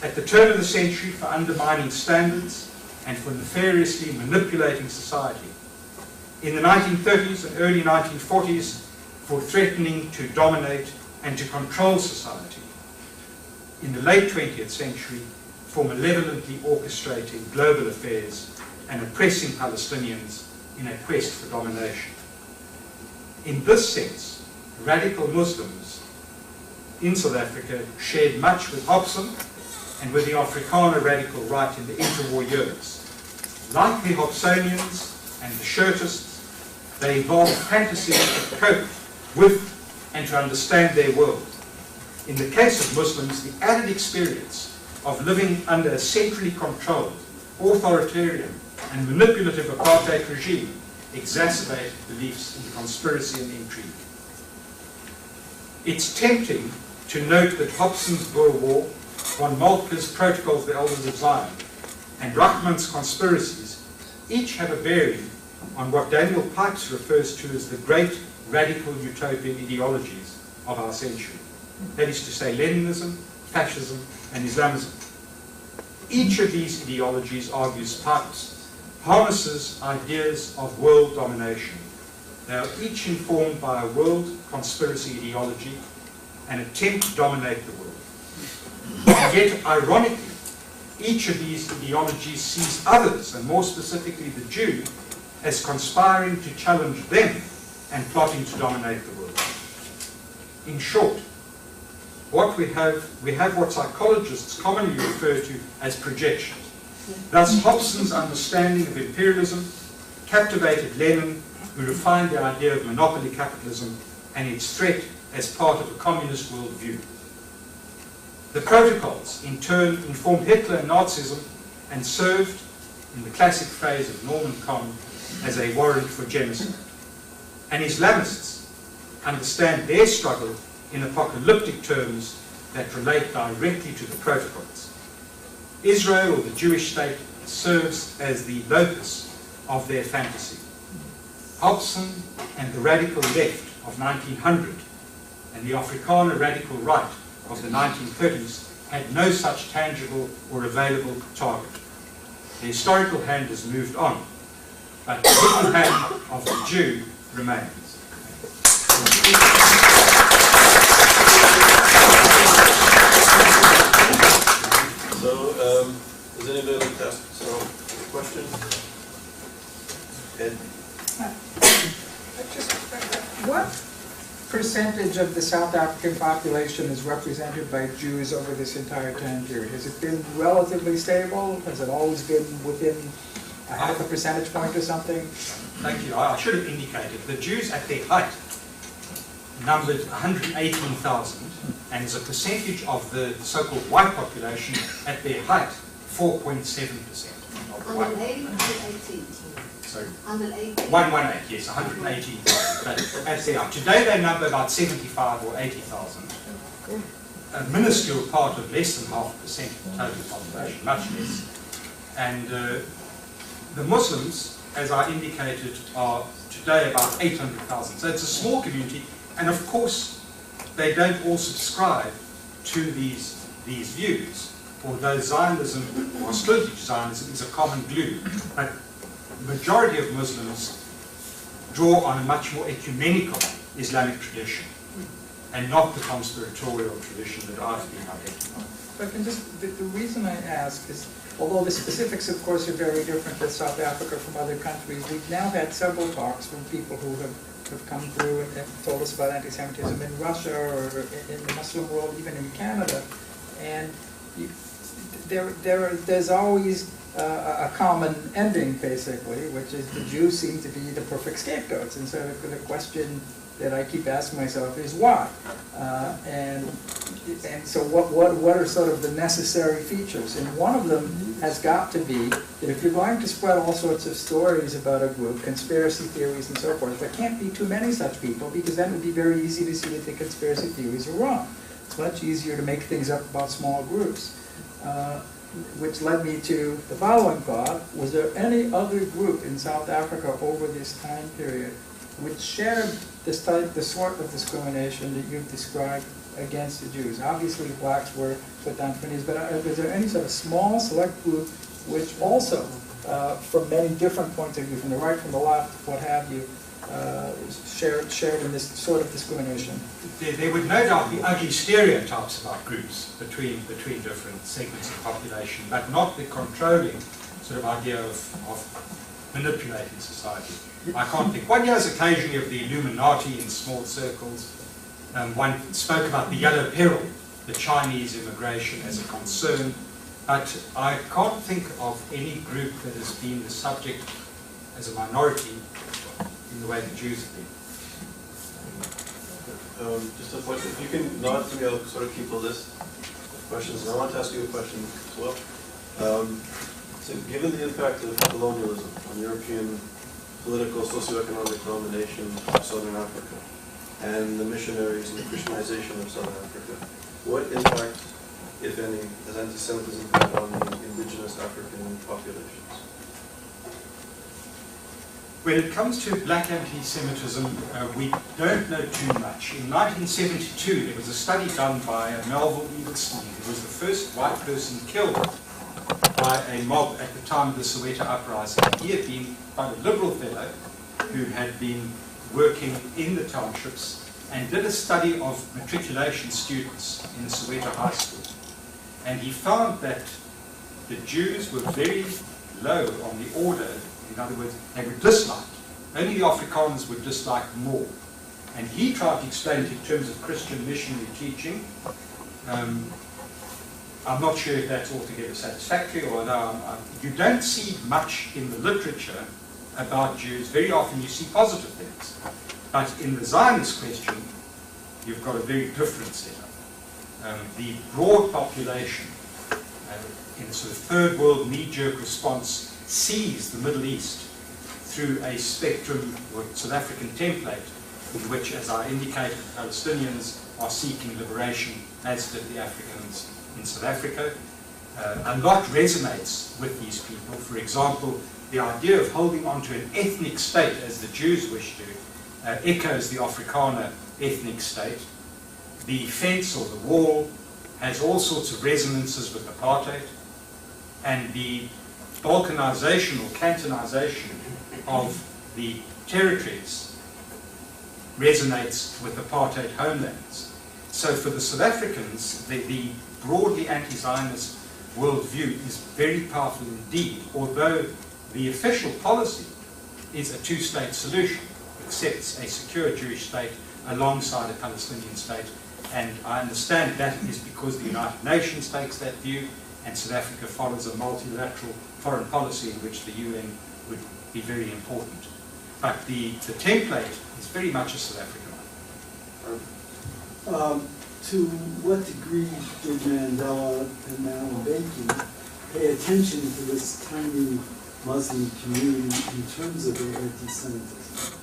at the turn of the century for undermining standards and for nefariously manipulating society, in the 1930s and early 1940s for threatening to dominate and to control society, in the late 20th century for malevolently orchestrating global affairs and oppressing Palestinians in a quest for domination. In this sense, radical Muslims in South Africa shared much with Hobson and with the Afrikaner radical right in the interwar years. Like the Hobsonians and the Shirtists, they evolved fantasies to cope with and to understand their world. In the case of Muslims, the added experience of living under a centrally controlled, authoritarian and manipulative apartheid regime exacerbated beliefs in conspiracy and intrigue. It's tempting to note that Hobson's Boer War, von Moltke's Protocols of the Elders of Zion, and Rahman's conspiracies each have a bearing on what Daniel Pipes refers to as the great radical utopian ideologies of our century. That is to say, Leninism, fascism, and Islamism. Each of these ideologies, argues Pipes, harnesses ideas of world domination. They are each informed by a world conspiracy ideology, an attempt to dominate the world. And yet, ironically, each of these ideologies sees others, and more specifically the Jew, as conspiring to challenge them and plotting to dominate the world. In short, what we have what psychologists commonly refer to as projection. Thus, Hobson's understanding of imperialism captivated Lenin, who refined the idea of monopoly capitalism and its threat as part of a communist worldview. The protocols, in turn, informed Hitler and Nazism and served, in the classic phrase of Norman Kahn, as a warrant for genocide. And Islamists understand their struggle in apocalyptic terms that relate directly to the protocols. Israel, or the Jewish state, serves as the locus of their fantasy. Hobson and the radical left of 1900 and the Afrikaner radical right of the 1930s had no such tangible or available target. The historical hand has moved on, but the hidden hand of the Jew remains. So, does anybody like to ask a question? Ed? What percentage of the South African population is represented by Jews over this entire time period? Has it been relatively stable? Has it always been within a half a percentage point or something? Thank you. I should have indicated the Jews at their height numbered 118,000, and as a percentage of the so-called white population at their height, 4.7%. of the white. 118. Sorry. 118. 118, yes, 118,000. But as they are. Today they number about 75 or 80,000. A minuscule part of less than 0.5% of the total population, much less. And the Muslims, as I indicated, are today about 800,000. So it's a small community, and of course they don't all subscribe to these views, although Zionism, or hostility to Zionism, is a common glue. But the majority of Muslims draw on a much more ecumenical Islamic tradition, and not the conspiratorial tradition that I've been identifying. But the reason I ask is, although the specifics, of course, are very different with South Africa from other countries, we've now had several talks from people who have come through and told us about anti-Semitism in Russia or in the Muslim world, even in Canada. And there's always a common ending, basically, which is the Jews seem to be the perfect scapegoats. And so the question that I keep asking myself is why? And so what are sort of the necessary features? And one of them has got to be that if you're going to spread all sorts of stories about a group, conspiracy theories and so forth, there can't be too many such people, because then it would be very easy to see that the conspiracy theories are wrong. It's much easier to make things up about small groups. Which led me to the following thought: was there any other group in South Africa over this time period which shared the sort of discrimination that you've described against the Jews? Obviously, the blacks were put down for these, but was there any sort of small, select group which also, from many different points of view, from the right, from the left, what have you, shared in this sort of discrimination? There would no doubt be ugly stereotypes about groups between different segments of the population, but not the controlling sort of idea of manipulating society. I can't think. One hears occasionally of the Illuminati in small circles. One spoke about the Yellow Peril, the Chinese immigration as a concern, but I can't think of any group that has been the subject as a minority in the way the Jews have been. Just a point, if you can nod to me, I'll sort of keep a list of questions, and I want to ask you a question as well. So given the impact of colonialism on European political, socioeconomic domination of Southern Africa, and the missionaries and the Christianization of Southern Africa, what impact, if any, has anti-Semitism had on the indigenous African populations? When it comes to black anti-Semitism, we don't know too much. In 1972, there was a study done by Melville Edelstein, who was the first white person killed by a mob at the time of the Soweto uprising. He had been quite a liberal fellow who had been working in the townships and did a study of matriculation students in Soweto High School. And he found that the Jews were very low on the order. In other words, they were disliked. Only the Afrikaners were disliked more. And he tried to explain it in terms of Christian missionary teaching. I'm not sure if that's altogether satisfactory, although you don't see much in the literature about Jews. Very often you see positive things. But in the Zionist question, you've got a very different setup. The broad population, in a sort of third world knee-jerk response, sees the Middle East through a spectrum or South African template in which, as I indicated, Palestinians are seeking liberation, as did the Africans in South Africa. A lot resonates with these people. For example, the idea of holding on to an ethnic state, as the Jews wish to, echoes the Afrikaner ethnic state. The fence or the wall has all sorts of resonances with apartheid, and the balkanization or cantonization of the territories resonates with apartheid homelands. So for the South Africans, the broadly anti-Zionist worldview is very powerful indeed, although the official policy is a two-state solution, accepts a secure Jewish state alongside a Palestinian state, and I understand that is because the United Nations takes that view, and South Africa follows a multilateral foreign policy in which the UN would be very important. But the template is very much a South African one. To what degree did Mandela and Mbeki pay attention to this tiny Muslim community in terms of their anti-Semitism?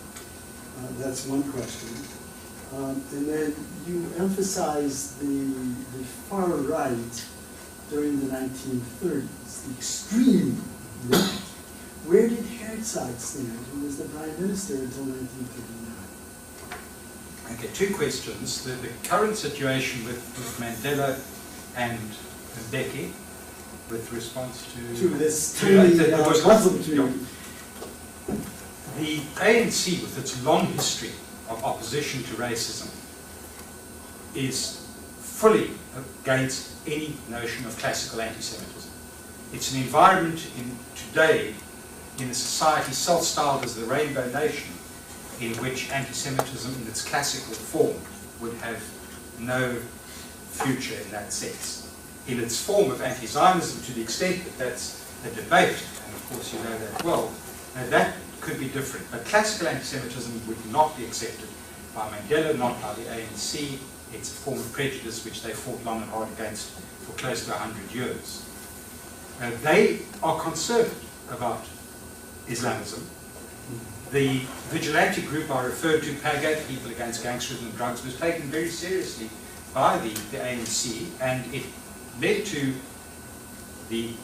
That's one question. And then you emphasize the far right during the 1930s, the extreme right. Where did Herzog stand, who was the prime minister until 1939? Okay, two questions. The current situation with Mandela and Mbeki, with response to this tiny Muslim community. The ANC, with its long history of opposition to racism, is fully against any notion of classical anti-Semitism. It's an environment today in a society self-styled as the Rainbow Nation, in which anti-Semitism in its classical form would have no future in that sense. In its form of anti-Zionism, to the extent that that's a debate, and of course you know that well, that could be different. But classical anti-Semitism would not be accepted by Mandela, not by the ANC. It's a form of prejudice which they fought long and hard against for close to 100 years. They are concerned about Islamism. The vigilante group I referred to, PAGA, People Against Gangsterism and Drugs, was taken very seriously by the ANC, and it led to the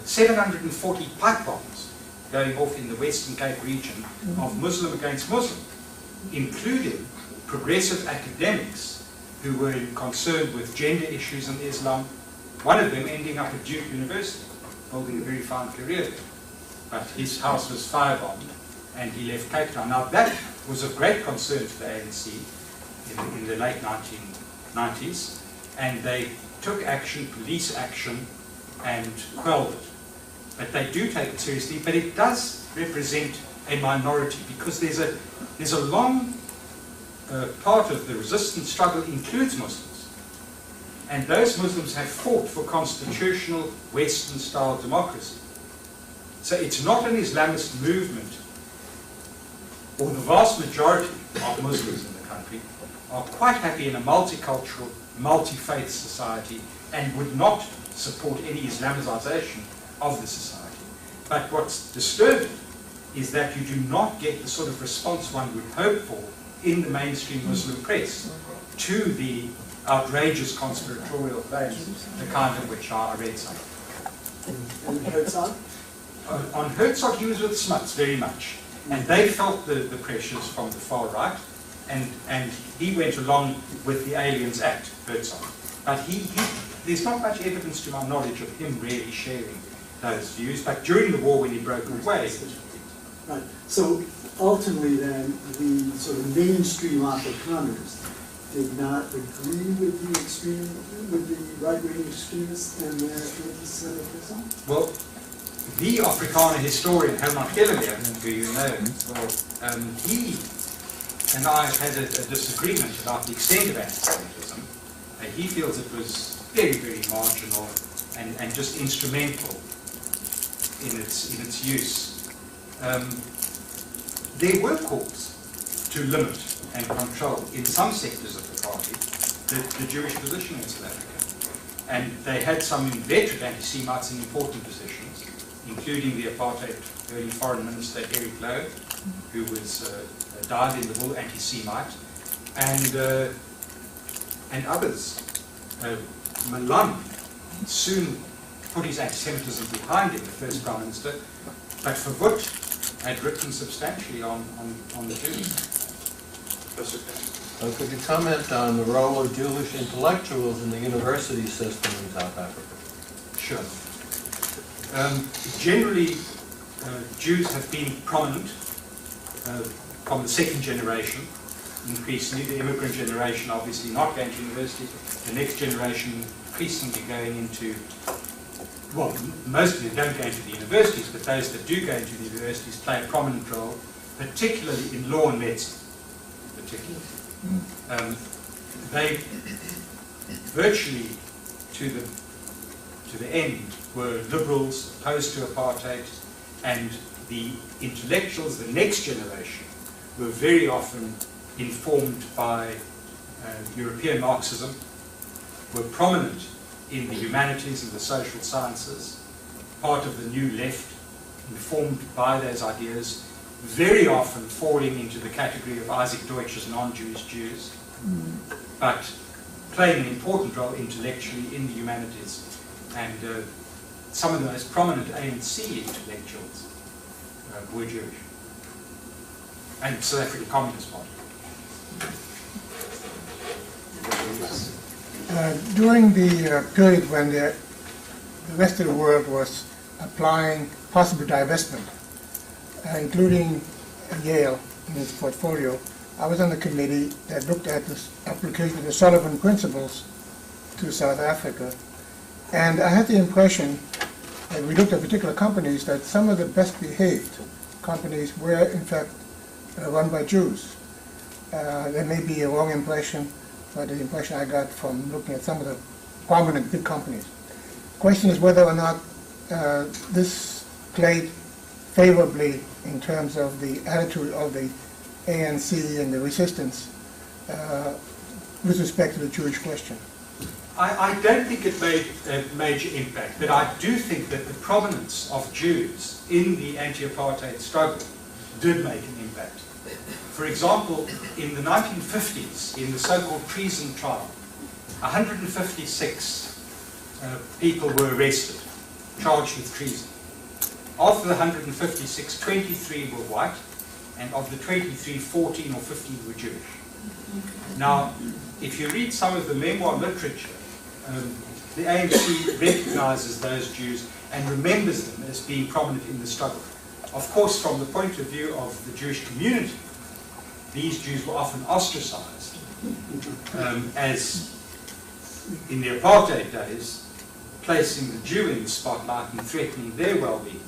740 pipe bombs going off in the Western Cape region of Muslim against Muslim, including progressive academics who were concerned with gender issues in Islam, one of them ending up at Duke University, building a very fine career there. But his house was firebombed and he left Cape Town. Now that was of great concern to the ANC in the late 1990s, and they took action, police action, and quelled it. But they do take it seriously, but it does represent a minority, because there's a long part of the resistance struggle includes Muslims. And those Muslims have fought for constitutional Western-style democracy. So it's not an Islamist movement, or the vast majority of Muslims in the country are quite happy in a multicultural, multi-faith society and would not support any Islamization of the society. But what's disturbing is that you do not get the sort of response one would hope for in the mainstream Muslim press to the outrageous conspiratorial claims, the kind of which I read some. And Herzog? On Herzog, he was with Smuts very much, and they felt the pressures from the far right, and he went along with the Aliens Act, Herzog. But there's not much evidence to my knowledge of him really sharing those views, but during the war when he broke away. Right. So ultimately then, the sort of mainstream Afrikaners did not agree with the right-wing extremists and their anti-Semitism? Well, the Afrikaner historian, Herman Gellerleer, who you know, he and I have had a disagreement about the extent of anti-Semitism. He feels it was very, very marginal and just instrumental in its use. There were calls to limit and control in some sectors of the party the Jewish position in South Africa. And they had some inveterate anti-Semites in important positions, including the apartheid early foreign minister Eric Lowe, who was a dyed-in-the-wool anti-Semite, and others. Malan soon put his anti-Semitism behind him, the first prime minister, but Verwoerd had written substantially on the Jews. Could you comment on the role of Jewish intellectuals in the university system in South Africa? Sure. Generally, Jews have been prominent from the second generation, increasingly. The immigrant generation obviously not going to university. The next generation increasingly going into, well, most of them don't go into the universities, but those that do go into the universities play a prominent role, particularly in law and medicine. They virtually to the end were liberals opposed to apartheid, and the intellectuals, the next generation, were very often informed by European Marxism, were prominent in the humanities and the social sciences, part of the new left, informed by those ideas, very often falling into the category of Isaac Deutsch's non-Jewish Jews, but playing an important role intellectually in the humanities. And some of the most prominent ANC intellectuals were Jewish. And the South African Communist Party. During the period when the rest of the world was applying possible divestment, including Yale in its portfolio, I was on the committee that looked at the application of the Sullivan Principles to South Africa. And I had the impression that we looked at particular companies that some of the best behaved companies were in fact run by Jews. There may be a wrong impression, but the impression I got from looking at some of the prominent big companies. The question is whether or not this played favorably in terms of the attitude of the ANC and the resistance with respect to the Jewish question. I don't think it made a major impact, but I do think that the prominence of Jews in the anti-apartheid struggle did make an impact. For example, in the 1950s, in the so-called treason trial, 156 people were arrested, charged with treason. Of the 156, 23 were white, and of the 23, 14 or 15 were Jewish. Now, if you read some of the memoir literature, the ANC recognizes those Jews and remembers them as being prominent in the struggle. Of course, from the point of view of the Jewish community, these Jews were often ostracized, as in the apartheid days, placing the Jew in the spotlight and threatening their well-being.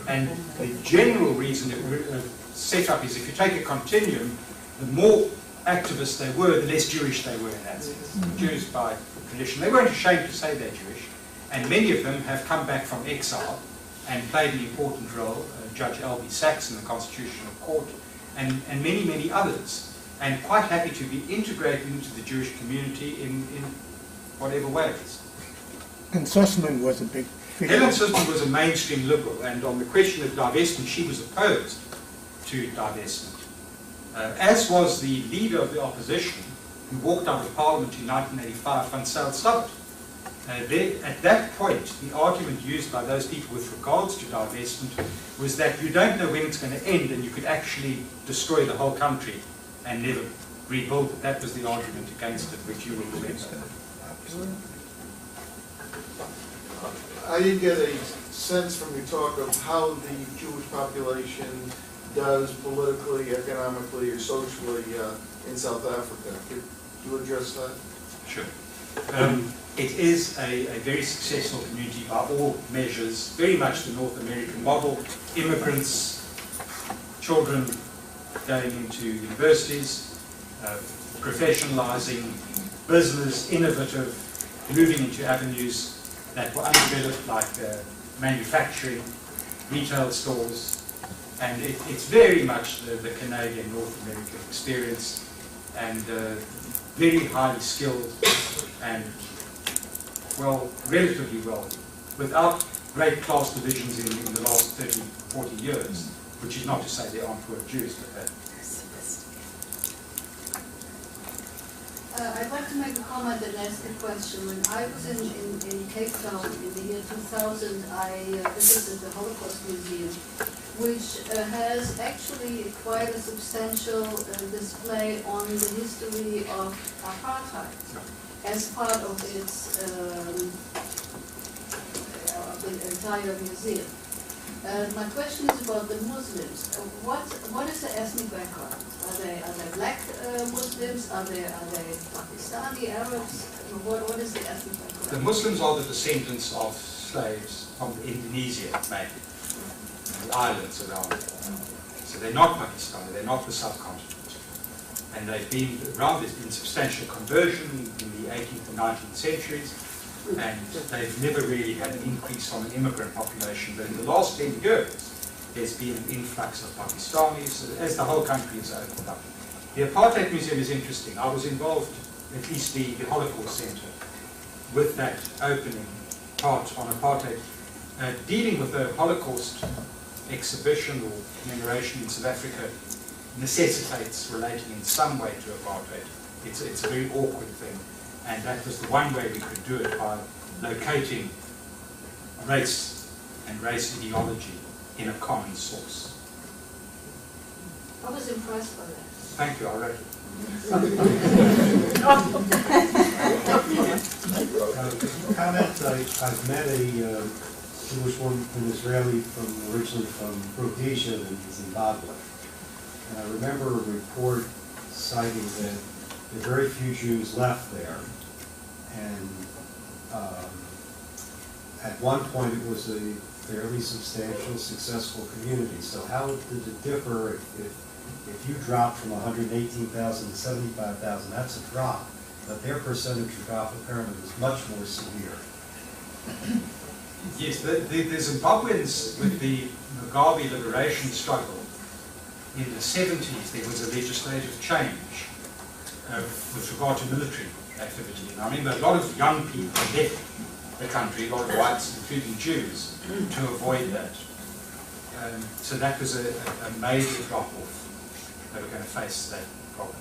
And the general reason it was set up is if you take a continuum, the more activists they were, the less Jewish they were in that sense. Jews by tradition. They weren't ashamed to say they're Jewish, and many of them have come back from exile and played an important role. Judge L.B. Sachs in the Constitutional Court, and many, many others, and quite happy to be integrated into the Jewish community in whatever ways. And Sussman was a big figure. Helen Sussman was a mainstream liberal, and on the question of divestment, she was opposed to divestment. As was the leader of the opposition, who walked out of Parliament in 1985, Van Zyl Slabbert. At that point, the argument used by those people with regards to divestment was that you don't know when it's going to end, and you could actually destroy the whole country and never rebuild it. That was the argument against it, which you will remember. I didn't get a sense from your talk of how the Jewish population does politically, economically, or socially in South Africa. Could you address that? Sure. It is a very successful community by all measures, very much the North American model. Immigrants, children going into universities, professionalizing, business, innovative, moving into avenues that were undeveloped, like manufacturing, retail stores, and it's very much the Canadian North American experience, and very highly skilled and, well, relatively wealthy, without great class divisions in the last 30, 40 years, which is not to say there aren't poor Jews, but that. I'd like to make a comment and ask a question. When I was in Cape Town in the year 2000, I visited the Holocaust Museum, which has actually quite a substantial display on the history of apartheid as part of its the entire museum. My question is about the Muslims. What is the ethnic background? Are they black Muslims? Are they Pakistani Arabs? What is the ethnic background? The Muslims are the descendants of slaves from Indonesia, mainly, the islands around it. So they're not Pakistani, they're not the subcontinent. And they've been around, there's been substantial conversion in the 18th and 19th centuries, and they've never really had an increase from an immigrant population. But in the last 10 years, there's been an influx of Pakistanis as the whole country has opened up. The Apartheid Museum is interesting. I was involved, at least the Holocaust Center, with that opening part on apartheid. dealing with the Holocaust exhibition or commemoration in South Africa necessitates relating in some way to apartheid. It's a very awkward thing, and that was the one way we could do it, by locating race and race ideology in a common source. I was impressed by that. Thank you, I wrote it. Comment, I've met a Jewish woman, an Israeli originally from Rhodesia in Zimbabwe. And I remember a report citing that there are very few Jews left there. And at one point it was a fairly substantial, successful community. So how did it differ if you drop from 118,000 to 75,000? That's a drop. But their percentage drop apparently was much more severe. Yes, the Zimbabweans with the Mugabe liberation struggle in the 70s, there was a legislative change with regard to military activity. And I remember a lot of young people left the country, a lot of whites, including Jews, to avoid that. So that was a major drop-off. They were going to face that problem.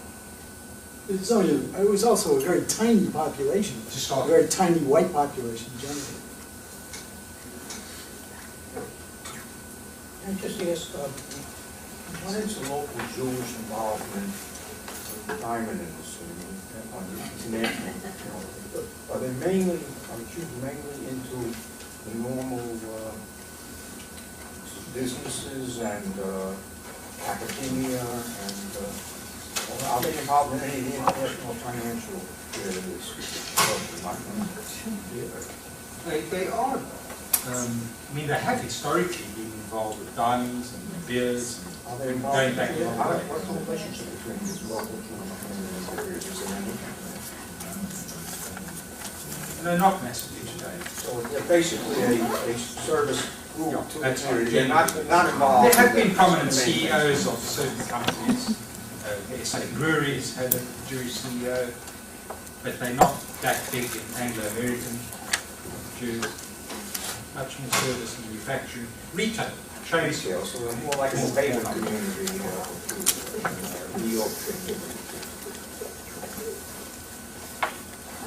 It was also a very tiny population, To start a very tiny white population generally. And just ask, what is the local Jewish involvement in the diamond industry on the international level? Are Jews mainly into the normal businesses and academia, and are they involved in any of the international financial areas? They are. I mean, they have historically been involved with diamonds and beers. Are they involved? Going back a long way. What's the relationship between these local Jewish communities? Is there any? No, not massively today. So they're basically a service group Yeah, to the that's community. right. They're not involved. There have in been the prominent main thing. CEOs of certain companies. SA Breweries had a Jewish CEO, but they're not that big in Anglo-American Jews. Much more service and manufacturing. Retail, trade Retail, so they're more like a Haven community, New York.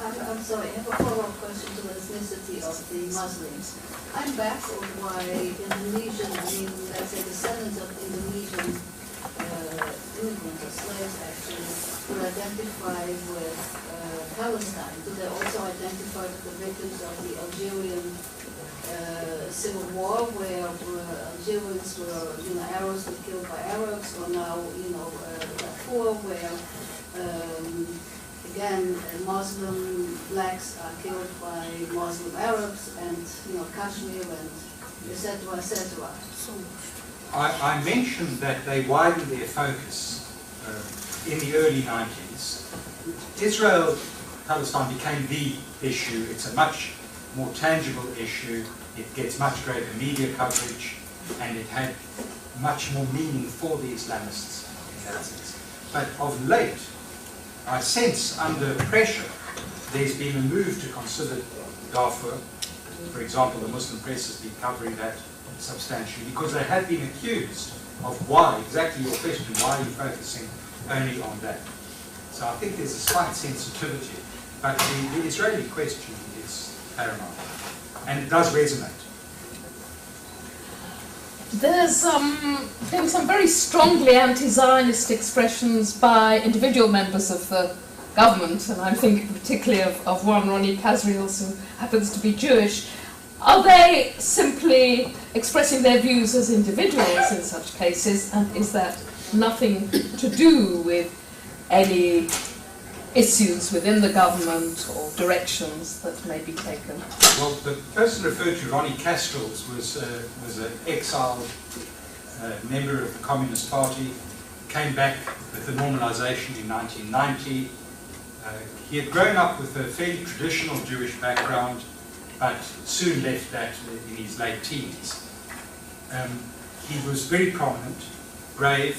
I'm sorry, I have a follow-up question to the ethnicity of the Muslims. I'm baffled why Indonesian, let's say descendants of Indonesian immigrants or slaves actually would identify with Palestine. Do they also identify with the victims of the Algerian Civil War, where Algerians were, Arabs were killed by Arabs, or now, Darfur, where again, Muslim blacks are killed by Muslim Arabs, and Kashmir, and etc., etc. I mentioned that they widened their focus in the early 90s. Israel-Palestine became the issue. It's a much more tangible issue. It gets much greater media coverage, and it had much more meaning for the Islamists in that sense. But of late, I sense under pressure, there's been a move to consider Darfur. For example, the Muslim press has been covering that substantially, because they have been accused of exactly your question, why are you focusing only on that? So I think there's a slight sensitivity, but the Israeli question is paramount, and it does resonate. There's been some very strongly anti-Zionist expressions by individual members of the government, and I'm thinking particularly of one, Ronnie Kasriels, who happens to be Jewish. Are they simply expressing their views as individuals in such cases, and is that nothing to do with any issues within the government or directions that may be taken? Well, the person referred to, Ronnie Kasriels, was an exiled member of the Communist Party, came back with the normalization in 1990. He had grown up with a fairly traditional Jewish background, but soon left that in his late teens. He was very prominent, brave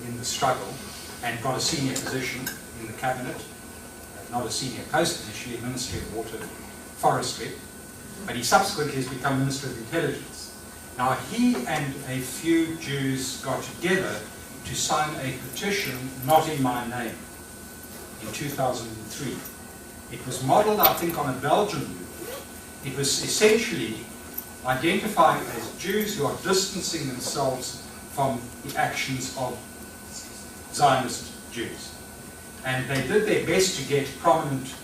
in the struggle, and got a senior position in the cabinet, not a senior post initially, Ministry of Water Forestry. but he subsequently has become Minister of Intelligence. Now, he and a few Jews got together to sign a petition, Not in My Name, in 2003. It was modeled, I think, on a Belgian movement. It was essentially identifying as Jews who are distancing themselves from the actions of Zionist Jews. And they did their best to get prominent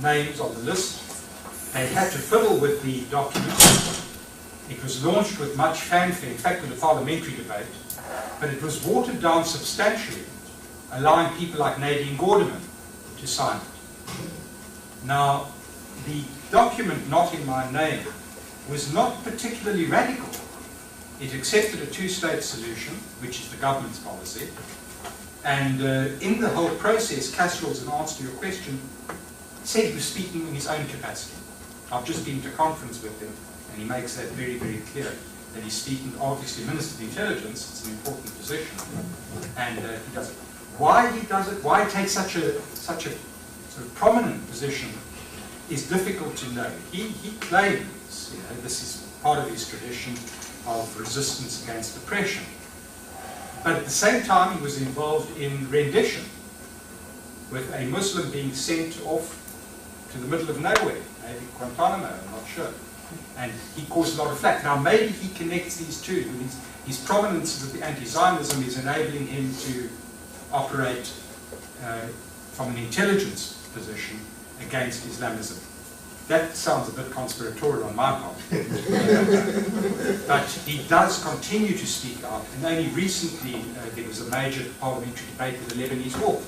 names on the list. They had to fiddle with the document. It was launched with much fanfare, in fact with a parliamentary debate, but it was watered down substantially, allowing people like Nadine Gordiman to sign it. Now, the document Not in My Name was not particularly radical. It accepted a two-state solution, which is the government's policy, and in the whole process, Casserol's, in answer to your question, said he was speaking in his own capacity. I've just been to a conference with him, and he makes that very, very clear, that he's speaking, obviously, Minister of Intelligence, it's an important position, and he does it. Why he does it, why he takes such a sort of prominent position is difficult to know. He claims, you know, this is part of his tradition of resistance against oppression. But at the same time, he was involved in rendition, with a Muslim being sent off to the middle of nowhere, maybe Guantanamo, I'm not sure. And he caused a lot of flack. Now, maybe he connects these two. His prominence with the Anti-Zionism is enabling him to operate from an intelligence position against Islamism. That sounds a bit conspiratorial on my part. But he does continue to speak out. And only recently there was a major parliamentary debate with the Lebanese war,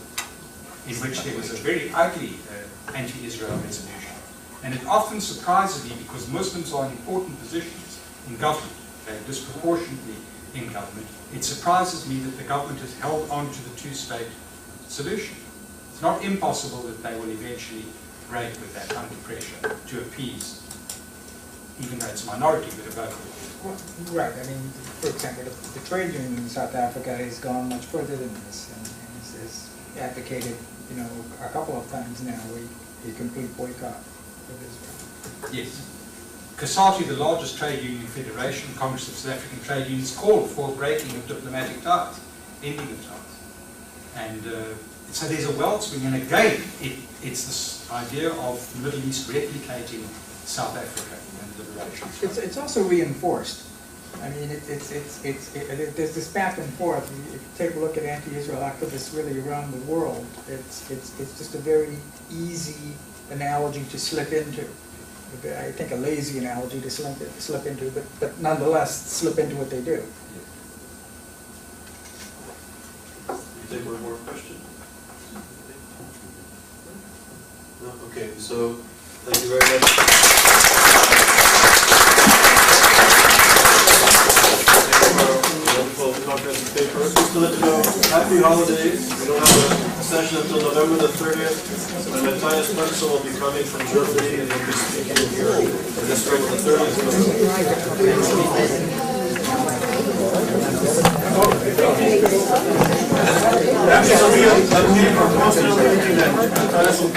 in which there was a very ugly anti-Israel resolution. And it often surprises me because Muslims are in important positions in government. They're disproportionately in government. It surprises me that the government has held on to the two-state solution. It's not impossible that they will eventually break with that under pressure to appease, even though it's a minority, but a vocal. Well, right. I mean, for example, the trade union in South Africa has gone much further than this, and has advocated, you know, a couple of times now a complete boycott of Israel. Yes. COSATU, the largest trade union federation, Congress of South African Trade Unions, called for breaking of diplomatic ties, ending of ties. And so there's a wellspring, and again, it's this idea of the Middle East replicating South Africa and liberation. It's also reinforced. I mean, there's this back and forth. If you take a look at anti-Israel activists really around the world, it's just a very easy analogy to slip into. I think a lazy analogy to slip into, but nonetheless slip into what they do. You take one more question? No? Okay, so thank you very much. Wonderful comprehensive paper. Just to let you know, happy holidays. We don't have a session until November the 30th. And Matthias Merzel will be coming from Germany and he'll be speaking here in this room on the 30th. Actually, so we are posted on the internet. Matthias will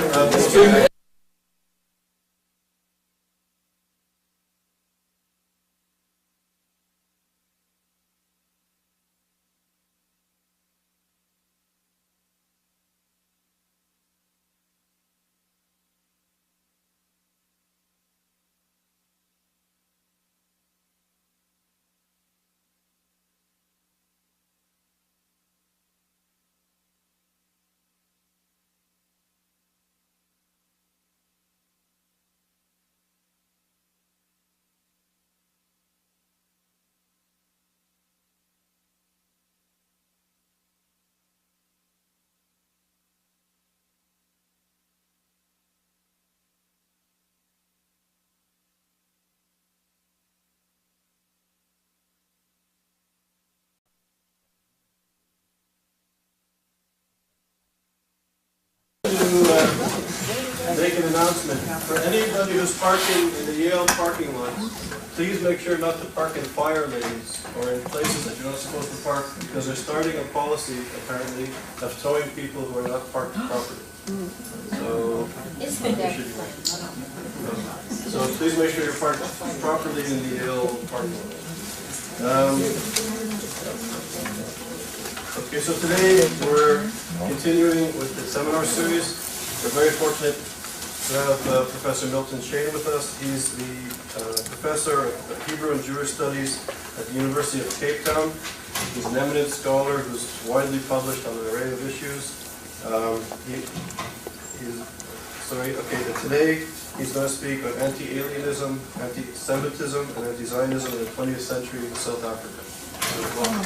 make an announcement. For anybody who's parking in the Yale parking lot, please make sure not to park in fire lanes or in places that you're not supposed to park, because they're starting a policy, apparently, of towing people who are not parked properly. So, you should be So please make sure you're parked properly in the Yale parking lot. Okay, so today we're continuing with the seminar series. We're very fortunate to have Professor Milton Shain with us. He's the professor of Hebrew and Jewish Studies at the University of Cape Town. He's an eminent scholar who's widely published on an array of issues. Today he's going to speak on anti-Alienism, Anti-Semitism, and Anti-Zionism in the 20th century in South Africa. So, welcome.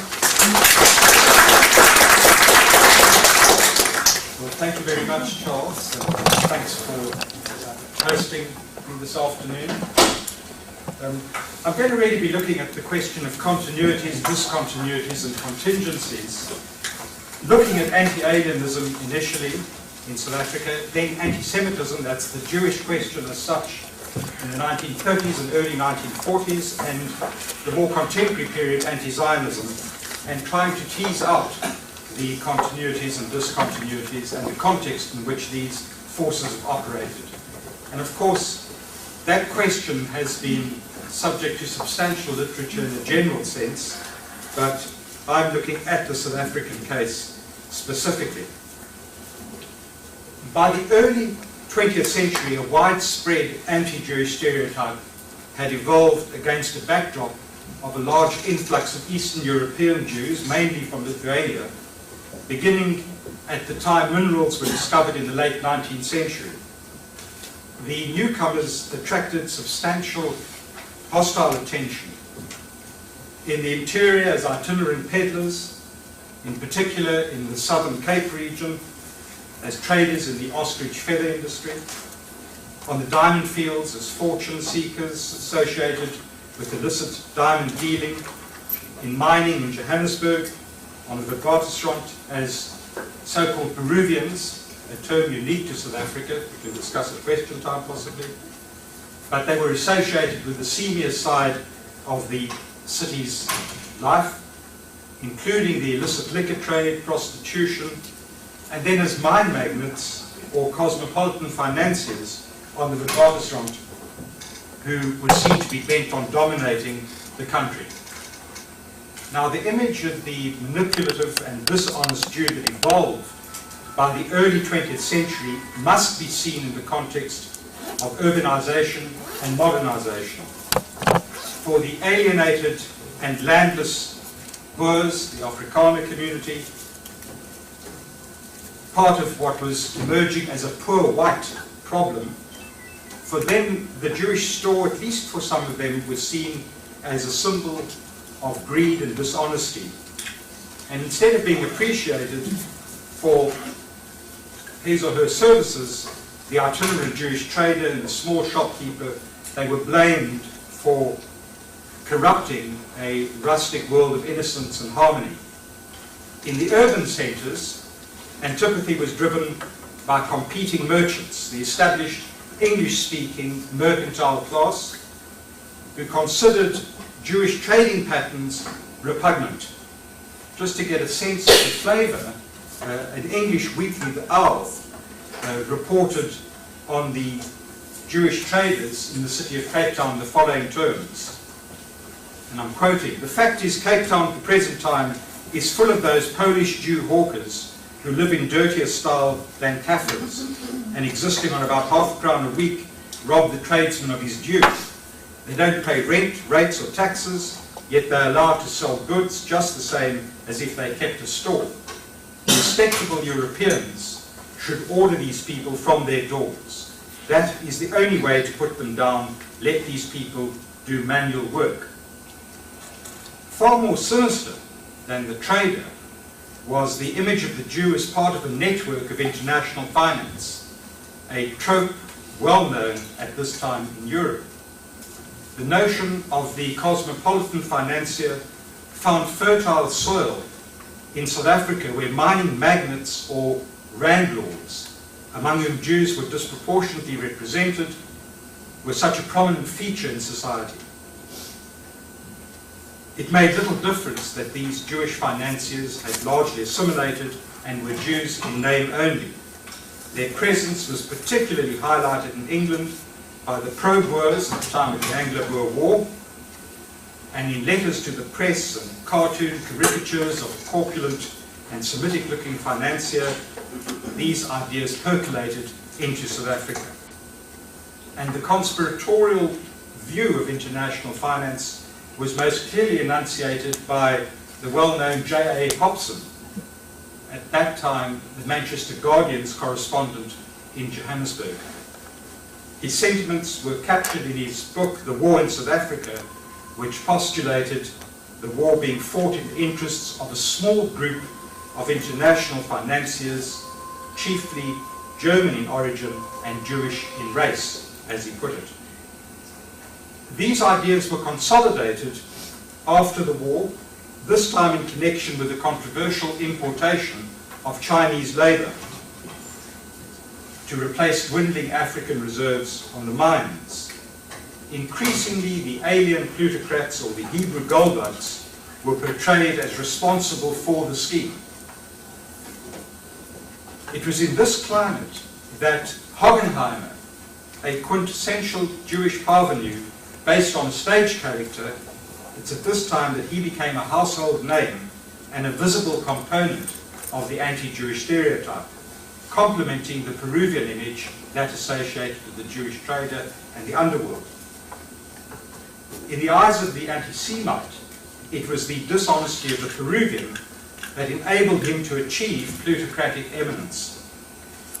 Well, thank you very much, Charles, and thanks for hosting me this afternoon. I'm going to really be looking at the question of continuities, discontinuities, and contingencies, looking at anti-Alienism initially in South Africa, then anti-Semitism, that's the Jewish question as such, in the 1930s and early 1940s, and the more contemporary period, anti-Zionism, and trying to tease out the continuities and discontinuities and the context in which these forces have operated. And of course, that question has been subject to substantial literature in a general sense, but I'm looking at the South African case specifically. By the early 20th century, a widespread anti-Jewish stereotype had evolved against a backdrop of a large influx of Eastern European Jews, mainly from Lithuania, beginning at the time minerals were discovered in the late 19th century. The newcomers attracted substantial hostile attention in the interior as itinerant peddlers, in particular in the southern Cape region, as traders in the ostrich feather industry, on the diamond fields as fortune seekers associated with illicit diamond dealing, in mining in Johannesburg, on the Witwatersrand as so-called Peruvians, a term unique to South Africa, we can discuss at question time possibly, but they were associated with the seamier side of the city's life, including the illicit liquor trade, prostitution, and then as mine magnates or cosmopolitan financiers on the Witwatersrand, who would seem to be bent on dominating the country. Now, the image of the manipulative and dishonest Jew that evolved by the early 20th century must be seen in the context of urbanization and modernization. For the alienated and landless Boers, the Afrikaner community, part of what was emerging as a poor white problem, for them, the Jewish store, at least for some of them, was seen as a symbol of greed and dishonesty. And instead of being appreciated for his or her services, the itinerant Jewish trader and the small shopkeeper, they were blamed for corrupting a rustic world of innocence and harmony. In the urban centres, antipathy was driven by competing merchants, the established English-speaking mercantile class, who considered Jewish trading patterns repugnant. Just to get a sense of the flavour, an English weekly, The Owl, reported on the Jewish traders in the city of Cape Town the following terms, and I'm quoting, "The fact is, Cape Town at the present time is full of those Polish Jew hawkers who live in dirtier style than Kaffirs, and existing on about £0.5 a week, rob the tradesman of his due. They don't pay rent, rates or taxes, yet they're allowed to sell goods just the same as if they kept a store. Respectable Europeans should order these people from their doors. That is the only way to put them down. Let these people do manual work." Far more sinister than the trader was the image of the Jew as part of a network of international finance, a trope well known at this time in Europe. The notion of the cosmopolitan financier found fertile soil in South Africa, where mining magnates or landlords, among whom Jews were disproportionately represented, were such a prominent feature in society. It made little difference that these Jewish financiers had largely assimilated and were Jews in name only. Their presence was particularly highlighted in England, by the pro-Boers at the time of the Anglo-Boer War, and in letters to the press and cartoon caricatures of a corpulent and Semitic-looking financier, these ideas percolated into South Africa. And the conspiratorial view of international finance was most clearly enunciated by the well-known J.A. Hobson, at that time the Manchester Guardian's correspondent in Johannesburg. His sentiments were captured in his book, The War in South Africa, which postulated the war being fought in the interests of a small group of international financiers, chiefly German in origin and Jewish in race, as he put it. These ideas were consolidated after the war, this time in connection with the controversial importation of Chinese labor to replace dwindling African reserves on the mines. Increasingly, the alien plutocrats, or the Hebrew goldbugs, were portrayed as responsible for the scheme. It was in this climate that Hockenheimer, a quintessential Jewish parvenu based on a stage character, it's at this time that he became a household name and a visible component of the anti-Jewish stereotype, complementing the Peruvian image that associated with the Jewish trader and the underworld. In the eyes of the anti-Semite, it was the dishonesty of the Peruvian that enabled him to achieve plutocratic eminence.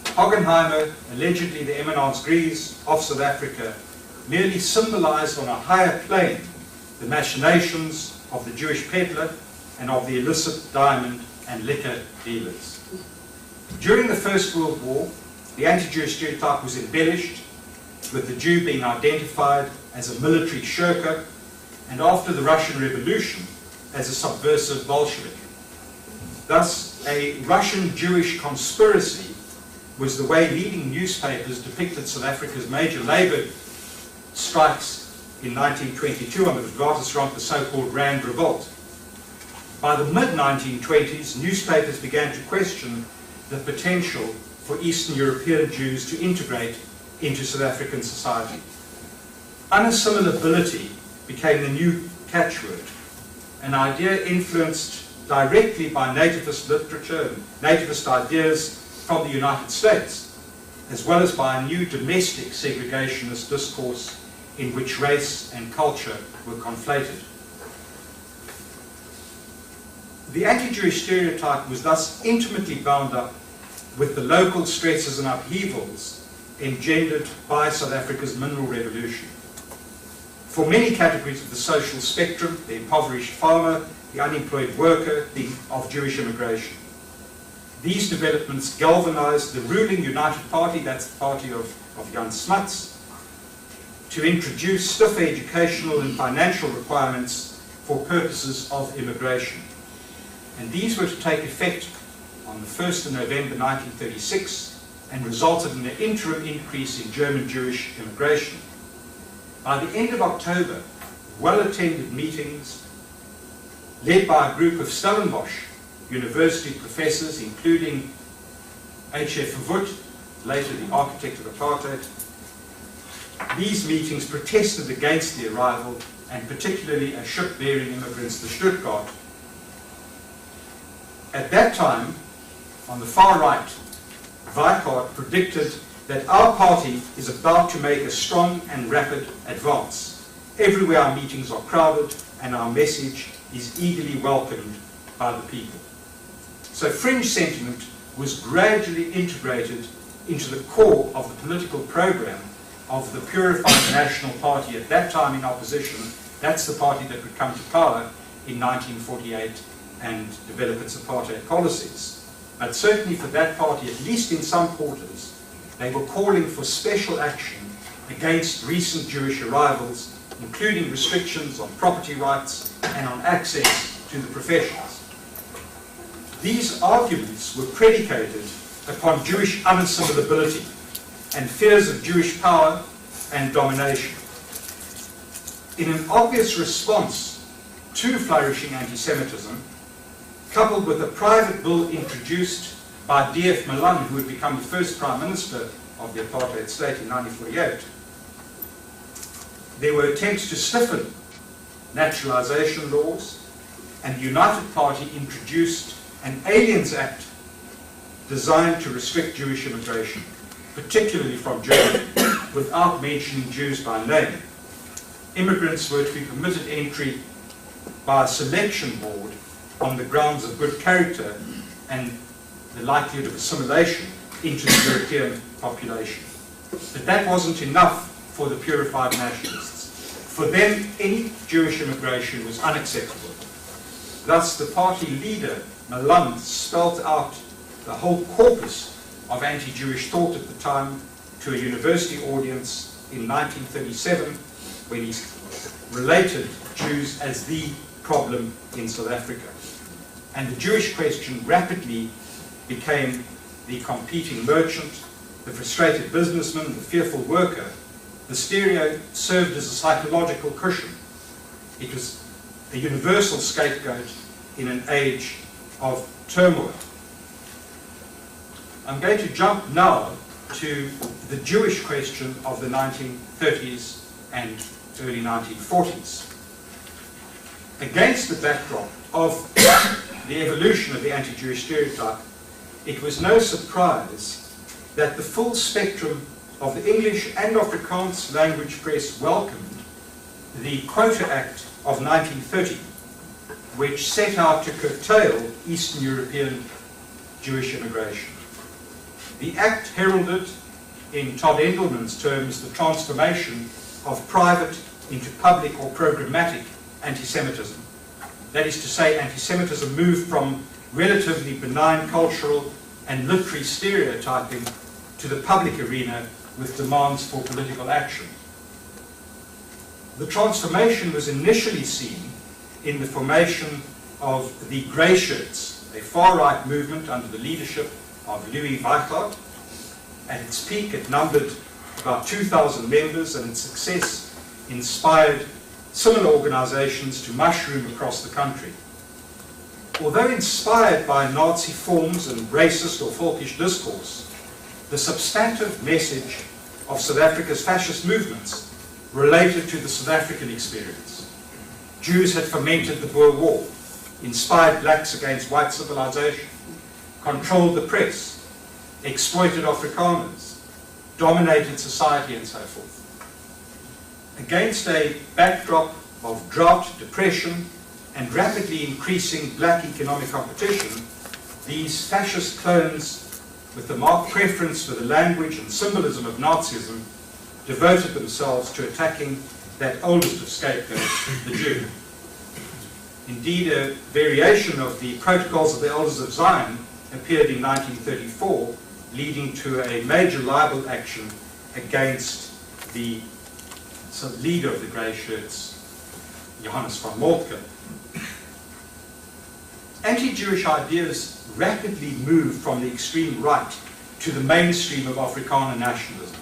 Hockenheimer, allegedly the eminence grise of South Africa, merely symbolized on a higher plane the machinations of the Jewish peddler and of the illicit diamond and liquor dealers. During the First World War, the anti-Jewish stereotype was embellished, with the Jew being identified as a military shirker, and after the Russian Revolution, as a subversive Bolshevik. Thus, a Russian-Jewish conspiracy was the way leading newspapers depicted South Africa's major labor strikes in 1922 under the Waterstrand, the so-called Rand Revolt. By the mid-1920s, newspapers began to question the potential for Eastern European Jews to integrate into South African society. Unassimilability became the new catchword, an idea influenced directly by nativist literature and nativist ideas from the United States, as well as by a new domestic segregationist discourse in which race and culture were conflated. The anti-Jewish stereotype was thus intimately bound up with the local stresses and upheavals engendered by South Africa's mineral revolution. For many categories of the social spectrum, the impoverished farmer, the unemployed worker, of Jewish immigration, these developments galvanized the ruling United Party, that's the party of Jan Smuts, to introduce stiff educational and financial requirements for purposes of immigration. And these were to take effect on the 1st of November 1936 and resulted in an interim increase in German Jewish immigration. By the end of October, well-attended meetings led by a group of Stellenbosch University professors, including H.F. Verwoerd, later the architect of apartheid. These meetings protested against the arrival, and particularly as ship-bearing immigrants to Stuttgart. At that time, on the far right, Weikart predicted that our party is about to make a strong and rapid advance. Everywhere our meetings are crowded, and our message is eagerly welcomed by the people. So fringe sentiment was gradually integrated into the core of the political program of the purified National Party at that time in opposition. That's the party that would come to power in 1948 and develop its apartheid policies. But certainly for that party, at least in some quarters, they were calling for special action against recent Jewish arrivals, including restrictions on property rights and on access to the professions. These arguments were predicated upon Jewish unassimilability and fears of Jewish power and domination. In an obvious response to flourishing anti-Semitism, coupled with a private bill introduced by D.F. Malan, who had become the first Prime Minister of the apartheid state in 1948, there were attempts to stiffen naturalization laws, and the United Party introduced an Aliens Act designed to restrict Jewish immigration, particularly from Germany, without mentioning Jews by name. Immigrants were to be permitted entry by a selection board on the grounds of good character and the likelihood of assimilation into the European population. But that wasn't enough for the purified nationalists. For them, any Jewish immigration was unacceptable. Thus, the party leader, Malund, spelt out the whole corpus of anti-Jewish thought at the time to a university audience in 1937, when he related Jews as the problem in South Africa. And the Jewish question rapidly became the competing merchant, the frustrated businessman, the fearful worker. The stereo served as a psychological cushion. It was a universal scapegoat in an age of turmoil. I'm going to jump now to the Jewish question of the 1930s and early 1940s. Against the backdrop of the evolution of the anti-Jewish stereotype, it was no surprise that the full spectrum of the English and Afrikaans language press welcomed the Quota Act of 1930, which set out to curtail Eastern European Jewish immigration. The Act heralded, in Todd Endelman's terms, the transformation of private into public or programmatic anti-Semitism. That is to say, anti-Semitism moved from relatively benign cultural and literary stereotyping to the public arena with demands for political action. The transformation was initially seen in the formation of the Grey Shirts, a far-right movement under the leadership of Louis Weichert. At its peak, it numbered about 2,000 members, and its success inspired similar organizations to mushroom across the country. Although inspired by Nazi forms and racist or folkish discourse, the substantive message of South Africa's fascist movements related to the South African experience. Jews had fomented the Boer War, inspired blacks against white civilization, controlled the press, exploited Afrikaners, dominated society, and so forth. Against a backdrop of drought, depression, and rapidly increasing black economic competition, these fascist clones, with the marked preference for the language and symbolism of Nazism, devoted themselves to attacking that oldest of scapegoats, the Jew. Indeed, a variation of the Protocols of the Elders of Zion appeared in 1934, leading to a major libel action against the leader of the Grey Shirts, Johannes von Moltke. Anti-Jewish ideas rapidly moved from the extreme right to the mainstream of Afrikaner nationalism,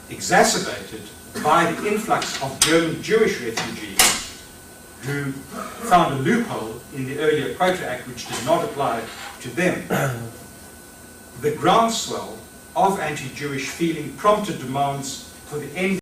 exacerbated by the influx of German Jewish refugees who found a loophole in the earlier Quota Act which did not apply to them. The groundswell of anti-Jewish feeling prompted demands for the end